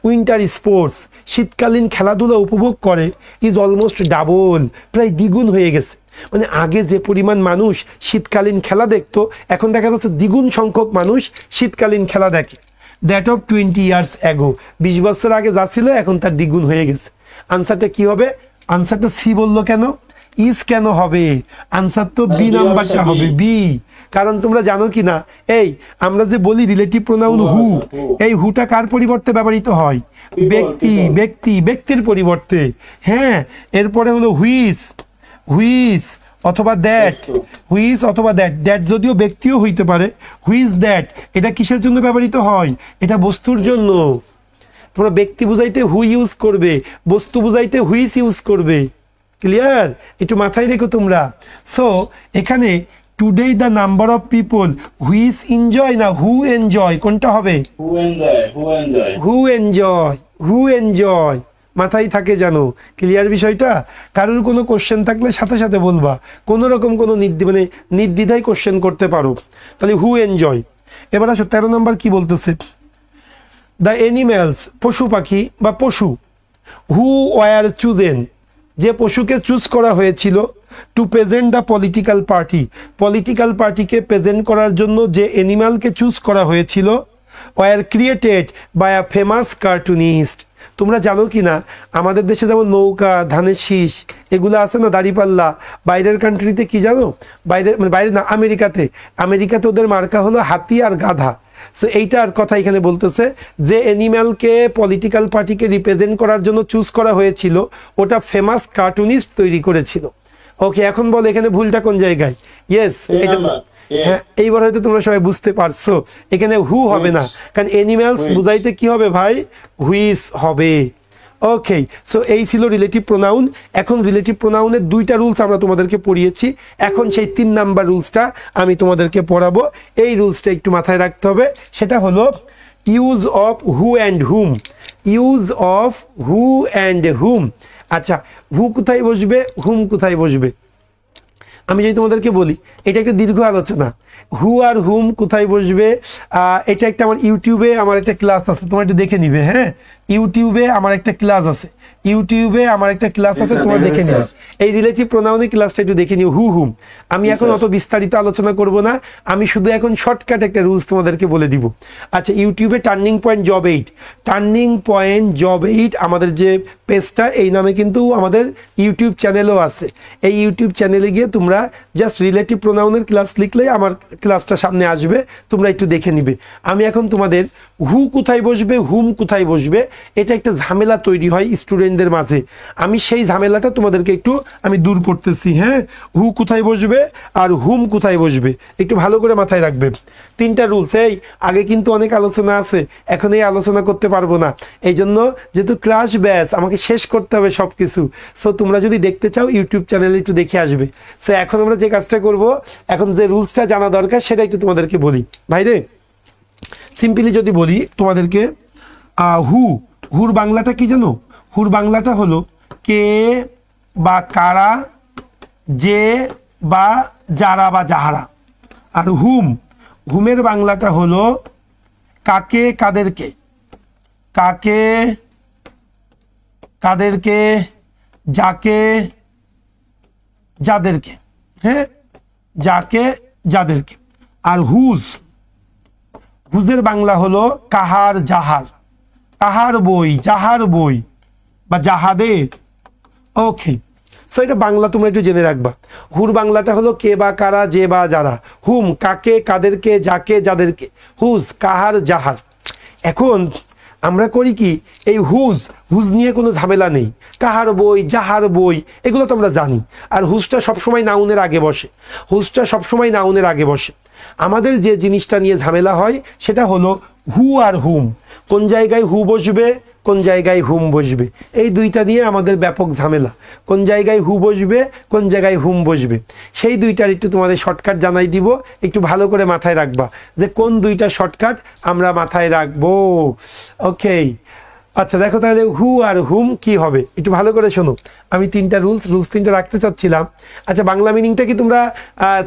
Speaker 1: উইন্টার স্পোর্টস, শীতকালীন খেলাধুলা উপভোগ করে, ইজ অলমোস্ট ডাবল, প্রায় দ্বিগুণ হয়ে গেছে। মানে আগে যে পরিমাণ মানুষ শীতকালীন খেলা দেখতো, এখন দেখা যাচ্ছে দ্বিগুণ সংখ্যক মানুষ শীতকালীন খেলা দেখে। দ্যাট অফ 20 years ago, 20 বছর আগে যা ছিল এখন তার দ্বিগুণ হয়ে গেছে। আনসারটা কি হবে? আনসারটা সি বললো কেন? ইজ কেন হবে? আনসার তো বি নাম্বারটা হবে, বি। কারণ তোমরা জানো কি না, এই আমরা যে বলি রিলেটিভ প্রোনাউন হু, এই হুটা কার পরিবর্তে ব্যবহৃত হয়? ব্যক্তির পরিবর্তে। হ্যাঁ, এরপরে হলো হুইচ অথবা দ্যাট, হুইচ অথবা দ্যাট যদিও ব্যক্তিও হইতে পারে। হুইচ দ্যাট, এটা কিসের জন্য ব্যবহৃত হয়? এটা বস্তুর জন্য। তোমরা ব্যক্তি বুঝাইতে হু ইউজ করবে, বস্তু বুঝাইতে হুইচ ইউজ করবে। ক্লিয়ার? একটু মাথায় রেখো তোমরা। সো এখানে today the number of people which enjoy না হু এনজয়, কোনটা হবে? হু এনজয় মাথায় থাকে জানো। ক্লিয়ার বিষয়টা? কারোর কোনো কোশ্চেন থাকলে সাথে সাথে বলবা, কোনো রকম কোনো নির্দ্বিধায় কোশ্চেন করতে পারো। তাহলে হু এনজয়। এবার আসো 13 নম্বর কি বলতেছে? দ্য এনিম্যালস, পশু পাখি বা পশু, হু ওয়ার চুজেন, যে পশুকে চুজ করা হয়েছিল, টু প্রেজেন্ট দ্য পলিটিক্যাল পার্টিকে প্রেজেন্ট করার জন্য যে অ্যানিমালকে চুজ করা হয়েছিল, were created by a famous cartoonist. তোমরা জানো কি না, আমাদের দেশে যেমন নৌকা, ধানের শীষ এগুলো আছে না, দাড়িপাল্লা, বাইরের কান্ট্রিতে কি জানো? বাইরে না, আমেরিকাতে ওদের মার্কা হলো হাতি আর গাধা। সো এইটার কথা এখানে বলতেছে যে অ্যানিম্যালকে পলিটিক্যাল পার্টিকে রিপ্রেজেন্ট করার জন্য চুজ করা হয়েছিল, ওটা ফেমাস কার্টুনিস্ট তৈরি করেছিল। ওকে, এখন বল এখানে ভুলটা কোন জায়গায়? ইয়েস, এটা হ্যাঁ, এইবার হয়তো তোমরা সবাই বুঝতে পারছো। এখানে হু হবে না, কারণ অ্যানিম্যালস বুঝাইতে কি হবে ভাই? হুইচ হবে। ওকে, সো এই ছিল রিলেটিভ প্রোনাউন। এখন রিলেটিভ প্রোনাউনের 2টা রুলস আমরা তোমাদেরকে পড়িয়েছি, এখন সেই 3 নাম্বার রুলসটা আমি তোমাদেরকে পড়াবো। এই রুলসটা একটু মাথায় রাখতে হবে, সেটা হলো use of who and whom. Use of who and whom. আচ্ছা, হু কোথায় বসবে, হুম কোথায় বসবে? আমি যদি তোমাদেরকে বলি, এটা একটা দীর্ঘ আলোচনা, হু আর হুম কোথায় বসবে। এটা একটা আমার ইউটিউবে আমার একটা ক্লাস আছে, তোমরা একটু দেখে নিবে। হ্যাঁ, ইউটিউবে আমার একটা ক্লাস আছে, তোমরা দেখে নিবে। এই রিলেটিভ প্রোনাউনের ক্লাসটা একটু দেখে নিও, হু হুম। আমি এখন অত বিস্তারিত আলোচনা করব না, আমি শুধু এখন শর্টকাট একটা রুলস তোমাদেরকে বলে দিব। আচ্ছা, ইউটিউবে টার্নিং পয়েন্ট জব 8 আমাদের যে পেজটা, এই নামে কিন্তু আমাদের ইউটিউব চ্যানেলও আছে। এই ইউটিউব চ্যানেলে গিয়ে তোমরা জাস্ট রিলেটিভ প্রোনাউনের ক্লাস লিখলেই আমার ক্লাসটা সামনে আসবে, তোমরা একটু দেখে নিবে। আমি এখন তোমাদের হু কোথায় বসবে, হুম কোথায় বসবে, এটা একটা ঝামেলা তৈরি হয় স্টুডেন্টদের মাঝে। আমি সেই ঝামেলাটা তোমাদেরকে একটু দূর করতেছি। হ্যাঁ, হু কোথায় বসবে আর হুম কোথায় বসবে একটু ভালো করে মাথায় রাখবে। 3টা রুলস, এই আগে কিন্তু অনেক আলোচনা আছে, এখন এই আলোচনা করতে পারবো না। এই জন্য যেহেতু ক্রাশ ব্যাচ, আমাকে শেষ করতে হবে সব কিছু। সো তোমরা যদি দেখতে চাও ইউটিউব চ্যানেলে একটু দেখে আসবে। সো এখন আমরা যে কাজটা করব, এখন যে রুলসটা জানা দরকার সেটা একটু তোমাদেরকে বলি। ভাইরে, সিম্পলি যদি বলি তোমাদেরকে, হুর বাংলাটা কি জানো? হুর বাংলাটা হলো কে বা কারা, যে বা যারা বা যাহারা। আর হুমের বাংলাটা হলো কাকে কাদেরকে, যাকে যাদেরকে। হ্যাঁ, যাকে যাদেরকে। আর হুজের বাংলা হলো কাহার যাহার, কাহার বই, যাহার বই বা যাহাদের। ওকে, সো এটা বাংলা তোমরা একটু জেনে রাখবা। হুর বাংলাটা হলো কে বা কারা, যে বা যারা। হুম কাকে কাদেরকে, যাকে যাদেরকে। হুজ কাহার যাহার। এখন আমরা করি কি, এই হুজ নিয়ে কোনো ঝামেলা নেই, কাহার বই, যাহার বই এগুলো তো আমরা জানি। আর হুজটা সবসময় নাউনের আগে বসে। আমাদের যে জিনিসটা নিয়ে ঝামেলা হয় সেটা হলো হু আর হুম, কোন জায়গায় হু বসবে, কোন জায়গায় হুম বসবে, এই 2টা নিয়ে আমাদের ব্যাপক ঝামেলা। কোন জায়গায় হু বসবে, কোন জায়গায় হুম বসবে, সেই 2টার একটু তোমাদের শর্টকাট জানাই দিব, একটু ভালো করে মাথায় রাখবা যে কোন 2টা শর্টকাট আমরা মাথায় রাখবো। ওকে, আচ্ছা দেখো তাহলে হু আর হুম কি হবে একটু ভালো করে শোনো। আমি তিনটা রুলস তিনটা রাখতে চাচ্ছিলাম। আচ্ছা বাংলা মিনিংটা কি তোমরা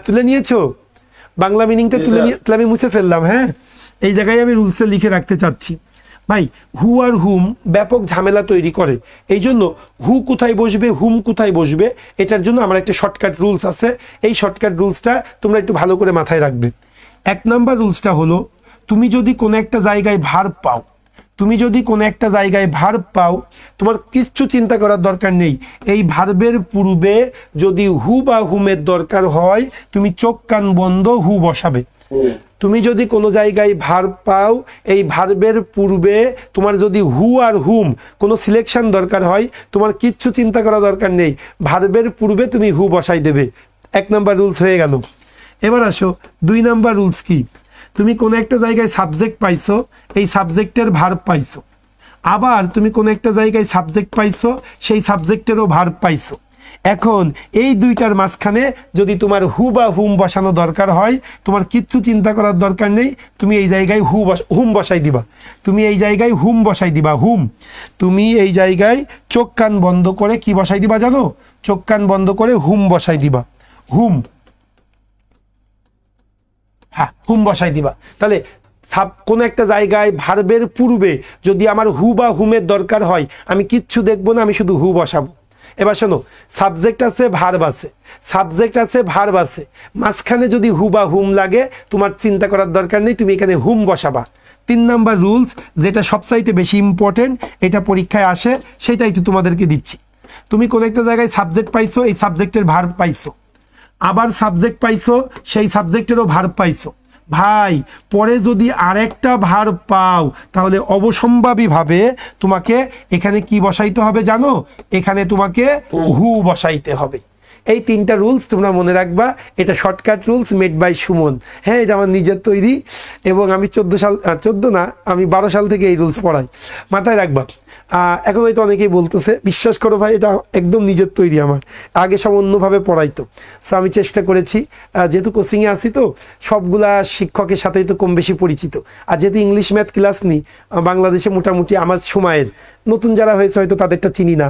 Speaker 1: তুলে নিয়েছো? বাংলা মিনিংটা তুলে নিয়ে তাহলে আমি মুছে ফেললাম। হ্যাঁ, এই জায়গায় আমি রুলসটা লিখে রাখতে চাচ্ছি। ভাই হু আর হুম ব্যাপক ঝামেলা তৈরি করে, এই জন্য হু কোথায় বসবে হুম কোথায় বসবে এটার জন্য আমার একটা শর্টকাট রুলস আছে। এই শর্টকাট রুলসটা তোমরা একটু ভালো করে মাথায় রাখবে। 1 নাম্বার রুলসটা হলো, তুমি যদি কোনো একটা জায়গায় ভার্ব পাও, তোমার কিচ্ছু চিন্তা করার দরকার নেই। এই ভার্বের পূর্বে যদি হু বা হুমের দরকার হয় তুমি চোখ কান বন্ধ হু বসাবে। তুমি যদি কোনো জায়গায় ভার্ব পাও, এই ভার্বের পূর্বে তোমার যদি হু আর হুম কোনো সিলেকশন দরকার হয়, তোমার কিচ্ছু চিন্তা করা দরকার নেই, ভার্বের পূর্বে তুমি হু বসাই দেবে। 1 নাম্বার রুলস হয়ে গেল। এবার আসো 2 নাম্বার রুলস কি? তুমি কোনো একটা জায়গায় সাবজেক্ট পাইছো, এই সাবজেক্টের ভার্ব পাইছো, আবার তুমি কোনো একটা জায়গায় সাবজেক্ট পাইছো, সেই সাবজেক্টেরও ভার্ব পাইছো। এখন এই দুইটার মাঝখানে যদি তোমার হু বা হুম বসানো দরকার হয়, তোমার কিচ্ছু চিন্তা করার দরকার নেই, তুমি এই জায়গায় হুম বসাই দিবা, তুমি এই জায়গায় হুম বসাই দিবা। হুম, তুমি এই জায়গায় চোখ কান বন্ধ করে কি বসাই দিবা জানো? চোখ কান বন্ধ করে হুম বসাই দিবা। হুম, হ্যাঁ হুম বসাই দিবা। তাহলে কোনো একটা জায়গায় ভার্বের পূর্বে যদি আমার হু বা হুমের দরকার হয়, আমি কিচ্ছু দেখবো না, আমি শুধু হু বসাবো। এবার শোনো, সাবজেক্ট আছে ভার্ব আছে, মাঝখানে যদি হু বা হুম লাগে তোমার চিন্তা করার দরকার নেই, তুমি এখানে হুম বসাবা। 3 নাম্বার রুলস, যেটা সবচাইতে বেশি ইম্পর্টেন্ট, এটা পরীক্ষায় আসে, সেটা একটু তোমাদেরকে দিচ্ছি। তুমি কোনো একটা জায়গায় সাবজেক্ট পাইছো, এই সাবজেক্টের ভার্ব পাইছো, আবার সাবজেক্ট পাইছো, সেই সাবজেক্টেরও ভার্ব পাইছো। ভাই পরে যদি আরেকটা ভার্ব পাও, তাহলে অবসম্ভাবীভাবে তোমাকে এখানে কি বসাইতে হবে জানো? এখানে তোমাকে হু বসাইতে হবে। এই 3টা রুলস তোমরা মনে রাখবা। এটা shortcut rules made by Suman. হ্যাঁ, এটা আমার নিজের তৈরি, এবং আমি 12 সাল থেকে এই রুলস পড়াই, মাথায় রাখবা। এখন হয়তো অনেকেই বলতেছে, বিশ্বাস করো ভাই এটা একদম নিজের তৈরি, আমার আগে সব অন্যভাবে পড়াইতো। সো আমি চেষ্টা করেছি, যেহেতু কোচিংয়ে আসি তো সবগুলা শিক্ষকের সাথেই তো কম বেশি পরিচিত, আর যেহেতু ইংলিশ ম্যাথ ক্লাস নিই বাংলাদেশে মোটামুটি আমার সময়ের, নতুন যারা হয়েছে হয়তো তাদেরটা চিনি না,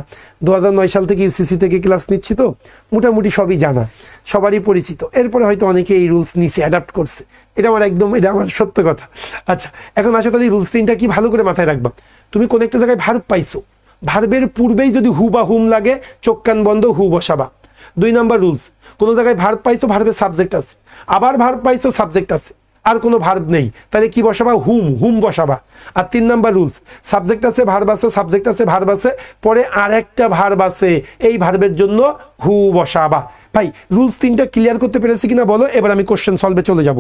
Speaker 1: 2009 সাল থেকে ইউসিসি থেকে ক্লাস নিচ্ছি, তো মোটামুটি সবই জানা, সবারই পরিচিত। এরপরে হয়তো অনেকে এই রুলস নিচে অ্যাডাপ্ট করছে, এটা আমার সত্য কথা। আচ্ছা এখন আসো তাহলে রুলস 3টা কি ভালো করে মাথায় রাখবা। তুমি কোন একটা জায়গায় ভার্ব পাইছো, ভার্বের পূর্বেই যদি হু বা হুম লাগে চোখ কান বন্ধ হু বসাবা। 2 নাম্বার রুলস, কোনো জায়গায় ভার্ব পাইছো, ভার্বের সাবজেক্ট আছে, আবার ভার্ব পাইছো, সাবজেক্ট আছে, আর কোনো ভার্ব নেই, তাহলে কি বসাবা? হুম বসাবা। আর 3 নাম্বার রুলস, সাবজেক্ট আছে ভার্ব আছে, সাবজেক্ট আছে ভার্ব আছে, পরে আরেকটা ভার্ব আছে, এই ভার্বের জন্য হু বসাবা। ভাই রুলস 3টা ক্লিয়ার করতে পেরেছি কিনা বলো, এবার আমি কোশ্চেন সলভে চলে যাব।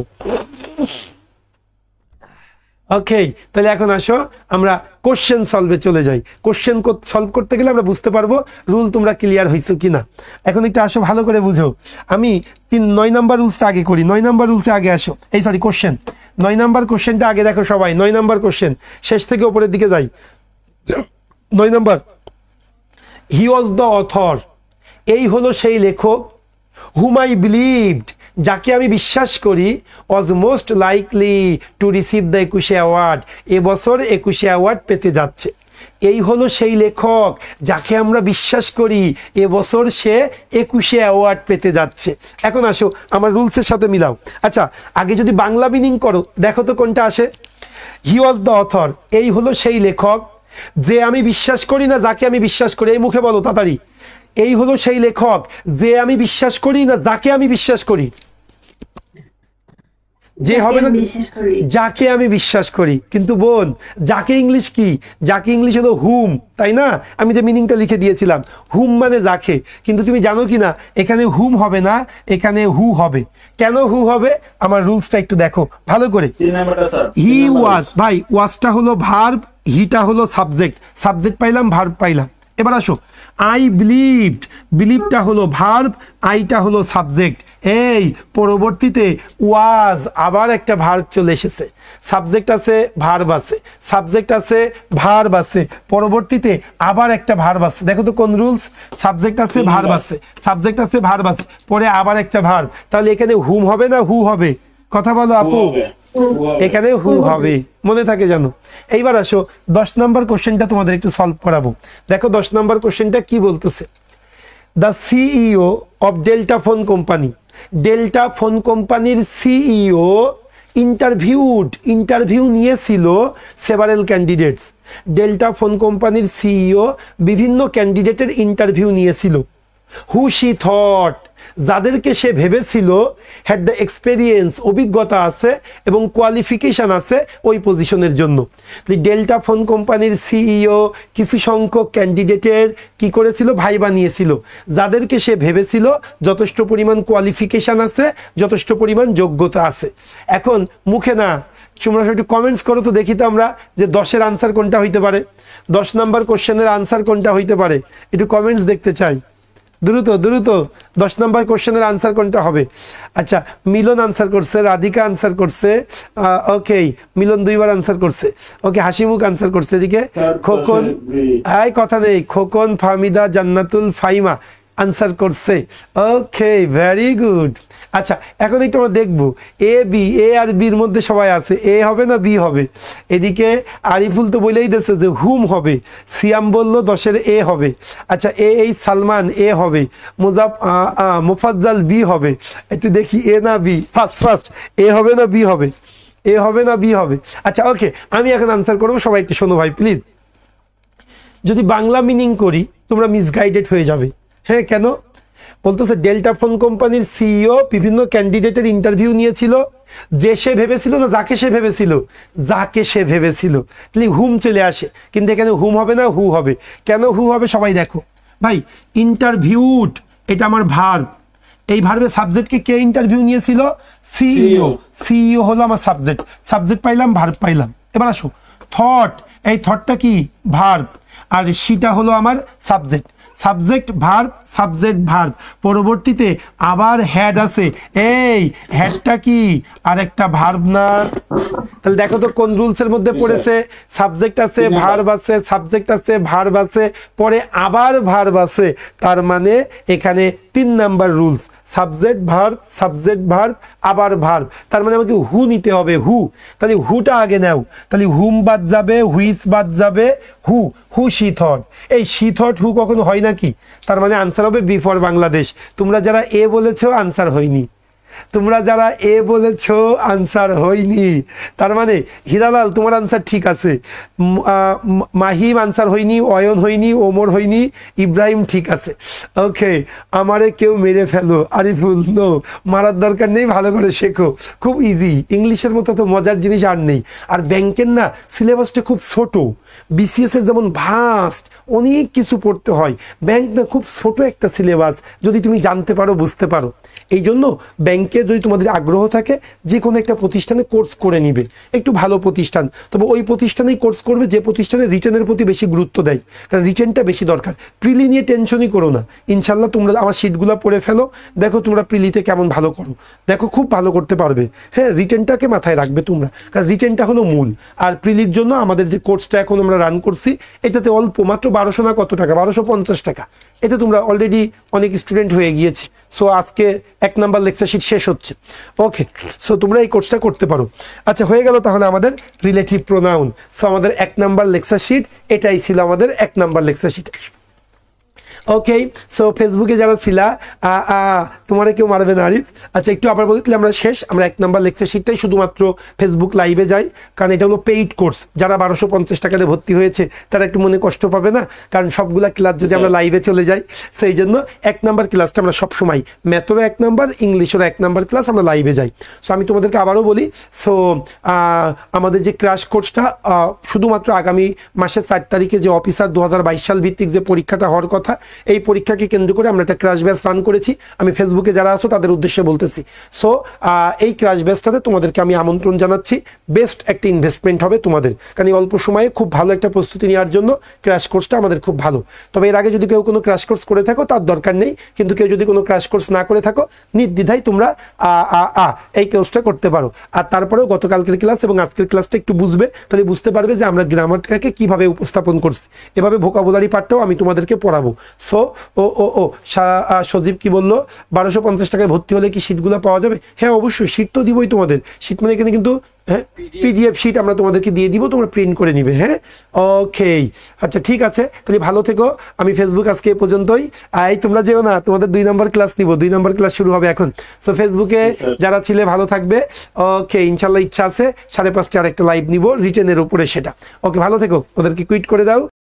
Speaker 1: ওকে, তাহলে এখন আসো আমরা কোশ্চেন সলভে চলে যাই। কোশ্চেন সলভ করতে গেলে আমরা বুঝতে পারবো রুল তোমরা ক্লিয়ার হয়েছো কিনা। এখন একটু আসো ভালো করে বুঝো। আমি 9 নাম্বার রুলসটা আগে করি, 9 নাম্বার রুলসে আগে আসো। কোশ্চেন 9 নাম্বার কোশ্চেনটা আগে দেখো সবাই। 9 নাম্বার কোশ্চেন, শেষ থেকে উপরের দিকে যাই। 9 number, he was the author, এই হলো সেই লেখক, হুম আই বিলিভড, যাকে আমি বিশ্বাস করি, was most likely to receive the 21শে অ্যাওয়ার্ড, এবছর 21শে অ্যাওয়ার্ড পেতে যাচ্ছে। এই হলো সেই লেখক যাকে আমরা বিশ্বাস করি, এবছর সে 21শে অ্যাওয়ার্ড পেতে যাচ্ছে। এখন আসো আমার রুলসের সাথে মিলাও। আচ্ছা আগে যদি বাংলা মিনিং করো, দেখো তো কোনটা আসে। হি ওয়াজ দ্য অথর, এই হলো সেই লেখক, যে আমি বিশ্বাস করি না যাকে আমি বিশ্বাস করি, এই মুখে বলো তাড়াতাড়ি। এই হলো সেই লেখক যে আমি বিশ্বাস করি না যাকে আমি বিশ্বাস করি, যে হবে না যাকে আমি বিশ্বাস করি। কিন্তু বোন যাকে ইংলিশ কি? যাকে ইংলিশ হলো হুম, তাই না? আমি যে মিনিংটা লিখে দিয়েছিলাম হুম মানে যাকে, কিন্তু তুমি জানো কি না এখানে হুম হবে না, এখানে হু হবে। কেন হু হবে? আমার রুলসটা একটু দেখো ভালো করে। হি ওয়াজ, ভাই ওয়াজটা হলো ভার্ব, হিটা হলো সাবজেক্ট, সাবজেক্ট পাইলাম ভার্ব পাইলাম। এবার আসো আই বিলিভড, বিলিভটা হলো ভার্ব, আইটা হলো সাবজেক্ট। এই পরবর্তীতে ওয়াজ আবার একটা ভার্ব চলে এসেছে, সাবজেক্ট আছে ভার্ব আছে, সাবজেক্ট আছে ভার্ব আছে, পরবর্তীতে আবার একটা ভার্ব আছে। দেখো তো কোন রুলস? সাবজেক্ট আছে ভার্ব আছে, সাবজেক্ট আছে ভার্ব আছে, পরে আবার একটা ভার্ব। তাহলে এখানে হুম হবে না হু হবে? কথা বলো আপু, এখানে হু হবে, মনে থাকে জানো। এইবার আসো 10 নাম্বার কোশ্চেনটা তোমাদের একটু সলভ করাবো। দেখো 10 নাম্বার কোশ্চেনটা কি বলতেছে। The CEO of delta phone company, delta phone কোম্পানির সিইও ইন্টারভিউ নিয়েছিল সেভারেল ক্যান্ডিডেটস। ডেল্টা ফোন কোম্পানির সিইও বিভিন্ন ক্যান্ডিডেটের ইন্টারভিউ নিয়েছিল। হু শি থট, যাদেরকে সে ভেবেছিল হ্যাড দ্য এক্সপেরিয়েন্স, অভিজ্ঞতা আছে এবং কোয়ালিফিকেশন আছে ওই পজিশনের জন্য। ডেল্টা ফোন কোম্পানির সিইও কিছু সংখ্যক ক্যান্ডিডেটের কি করেছিল, ভাইবা নিয়েছিল, যাদেরকে সে ভেবেছিল যথেষ্ট পরিমাণ কোয়ালিফিকেশন আছে, যথেষ্ট পরিমাণ যোগ্যতা আছে। এখন মুখে না, তোমরা একটু কমেন্টস করো তো দেখি তো আমরা যে 10-এর আনসার কোনটা হইতে পারে, 10 নাম্বার কোশ্চেনের আনসার কোনটা হইতে পারে, একটু কমেন্টস দেখতে চাই। দ্রুত 10 নাম্বার কোশ্চেনের আনসার কোনটা হবে? আচ্ছা, মিলন আনসার করছে, রাধিকা আনসার করছে, ওকে মিলন 2বার আনসার করছে, ওকে হাসিমুখ আনসার করছে, এদিকে খোকন, কথা নেই, খোকন, ফাহমিদা, জান্নাতুল, ফাইমা আনসার করছে, ওকে ভেরি গুড। আচ্ছা, এখন একটু আমরা দেখবো এ আর বির মধ্যে সবাই আছে, এ হবে না বি হবে? এদিকে আরিফুল তো বলেই দিয়েছে যে হুম হবে, সিয়াম বললো 10-এর এ হবে। আচ্ছা, এই সালমান এ হবে, মুফাজ্জাল বি হবে। একটু দেখি এ না বি, ফার্স্ট এ হবে না বি হবে? এ হবে না বি হবে? আচ্ছা ওকে, আমি এখন আনসার করবো, সবাই একটু শোনো ভাই প্লিজ। যদি বাংলা মিনিং করি তোমরা মিসগাইডেড হয়ে যাবে। হ্যাঁ, কেন বলতেছে? ডেল্টা ফোন কোম্পানির সিইও বিভিন্ন ক্যান্ডিডেটের ইন্টারভিউ নিয়েছিল, যে সে ভেবেছিল না যাকে সে ভেবেছিল, যাকে সে ভেবেছিল, তাহলে হুম চলে আসে, কিন্তু এখানে হুম হবে না, হু হবে। কেন হু হবে সবাই দেখো ভাই। ইন্টারভিউড এটা আমার ভার্ব, এই ভার্বের সাবজেক্টকে কে ইন্টারভিউ নিয়েছিল? সিইও। সিইও হলো আমার সাবজেক্ট পাইলাম, ভার্ব পাইলাম। এবার আসো থট, এই থটটা কি? ভার্ব, আর সেটা হলো আমার সাবজেক্ট ভার্ব। পরবর্তীতে আবার হ্যাড আছে, এই হ্যাডটা কি আর একটা ভার্ব না? তাহলে দেখো তো কোন রুলসের মধ্যে পড়েছে? সাবজেক্ট আছে, ভার্ব আছে, সাবজেক্ট আছে, ভার্ব আছে, পরে আবার ভার্ব আছে, তার মানে এখানে 3 নাম্বার রুলস, সাবজেক্ট ভার্ব আবার ভার্ব। তার মানে আমাকে হু নিতে হবে, হু। তাহলে হুটা আগে নাও, তাহলে হুম বাদ যাবে, হুইস বাদ যাবে, হু শি থট। এই শি থট হু কখনো হয় নাকি? তার মানে আনসার হবে বি ফর বাংলাদেশ। তোমরা যারা এ বলেছো আনসার হয়নি, আনসার হয়নি। তার মানে হিরালাল তোমার আনসার ঠিক আছে, মাহিম আনসার হয়নি, অয়ন হয়নি, ওমর হয়নি, ইব্রাহিম ঠিক আছে। ওকে, আমারে কেউ মেরে ফেলো, আরিফুল নো, মারার দরকার নেই, ভালো করে শেখো, খুব ইজি। ইংলিশের মতো তো মজার জিনিস আর নেই। আর ব্যাংকের না সিলেবাসটা খুব ছোট, বিসিএস এর যেমন ভাস্ট, অনেক কিছু পড়তে হয়, ব্যাংক না খুব ছোট একটা সিলেবাস, যদি তুমি জানতে পারো, বুঝতে পারো। এই জন্য ব্যাংকে যদি তোমাদের আগ্রহ থাকে, যে কোনো একটা প্রতিষ্ঠানে কোর্স করে নিবে, একটু ভালো প্রতিষ্ঠান, তবে ওই প্রতিষ্ঠানেই কোর্স করবে যে প্রতিষ্ঠানে রিটেনের প্রতি বেশি গুরুত্ব দেয়, কারণ রিটেনটা বেশি দরকার। প্রিলি নিয়ে টেনশনই করো না, ইনশাল্লাহ তোমরা আমার শিটগুলো পড়ে ফেলো, দেখো তোমরা প্রিলিতে কেমন ভালো করো, দেখো খুব ভালো করতে পারবে। হ্যাঁ, রিটেনটাকে মাথায় রাখবে তোমরা, কারণ রিটেনটা হলো মূল। আর প্রিলির জন্য আমাদের যে কোর্সটা এখন আমরা রান করছি, এটাতে অল্প মাত্র 1200 না কত টাকা, 1250 টাকা, এতে তোমরা অলরেডি অনেক স্টুডেন্ট হয়ে গিয়েছে। সো আজকে 1 নাম্বার লেকচার শিট শেষ হচ্ছে। ওকে, সো তোমরা এই কোর্সটা করতে পারো। আচ্ছা, হয়ে গেল তাহলে আমাদের রিলেটিভ প্রোনাউন। সো আমাদের 1 নাম্বার লেকচার শিট এটাই ছিল, আমাদের 1 নাম্বার লেকচার শিট। ওকে, সো ফেসবুকে যারা ছিলা তোমার কেউ মারবে না আরিফ। আচ্ছা, একটু আবার বলতে আমরা শেষ, আমরা 1 নাম্বার লেকচার শিটটাই শুধুমাত্র ফেসবুক লাইভে যাই, কারণ এটা হলো পেইড কোর্স। যারা 1250 টাকাতে ভর্তি হয়েছে তারা একটু মনে কষ্ট পাবে না, কারণ সবগুলা ক্লাস যদি আমরা লাইভে চলে যাই, সেই জন্য 1 নাম্বার ক্লাসটা আমরা সবসময়, ম্যাথেরও 1 নাম্বার, ইংলিশেরও 1 নাম্বার ক্লাস আমরা লাইভে যাই। সো আমি তোমাদেরকে আবারও বলি, সো আমাদের যে ক্র্যাশ কোর্সটা শুধুমাত্র আগামী মাসের 4 তারিখে যে অফিসার 2022 সাল ভিত্তিক যে পরীক্ষাটা হওয়ার কথা, এই পরীক্ষাকে কেন্দ্র করে আমরা একটা ক্র্যাশ ব্যাচ রান করেছি। আমি ফেসবুকে যারা আছো তাদের উদ্দেশ্যে বলতেছি, সো এই ক্র্যাশ ব্যাচটাতে তোমাদেরকে আমি আমন্ত্রণ জানাচ্ছি। বেস্ট একটা ইনভেস্টমেন্ট হবে তোমাদের, কারণ এই অল্প সময়ে খুব ভালো একটা প্রস্তুতি নেওয়ার জন্য ক্র্যাশ কোর্সটা আমাদের খুব ভালো। তবে এর আগে যদি কেউ কোনো ক্র্যাশ কোর্স করে থাকো তার দরকার নেই, কিন্তু কেউ যদি কোনো ক্র্যাশ কোর্স না করে থাকো, নির্দ্বিধায় তোমরা এই কোর্সটা করতে পারো। আর তারপরেও গতকালকের ক্লাস এবং আজকের ক্লাসটা একটু বুঝবে, তাহলে বুঝতে পারবে যে আমরা গ্রামারটাকে কিভাবে উপস্থাপন করছি। এভাবে ভোকাবুলারি পার্টটাও আমি তোমাদেরকে পড়াবো। সো সজীব কি বললো 1250 টাকায় ভর্তি হলে কি শীটগুলো পাওয়া যাবে? হ্যাঁ অবশ্যই, শীট তো দিবই তোমাদের। শীট মানে এখানে কিন্তু হ্যাঁ পিডিএফ শীট আমরা তোমাদেরকে দিয়ে দিব, তোমরা প্রিন্ট করে নিবে। হ্যাঁ ওকে, আচ্ছা ঠিক আছে, তাহলে ভালো থেকো। আমি ফেসবুক আজকে এ পর্যন্তই। তোমরা যেও না, তোমাদের 2 নম্বর ক্লাস নিব, 2 নম্বর ক্লাস শুরু হবে এখন। সো ফেসবুকে যারা ছিলে ভালো থাকবে। ওকে, ইনশাল্লাহ ইচ্ছা আছে 5:30 আরেকটা লাইভ নিব রিটেনের উপরে, সেটা। ওকে, ভালো থেকো, ওদেরকে কুইট করে দাও।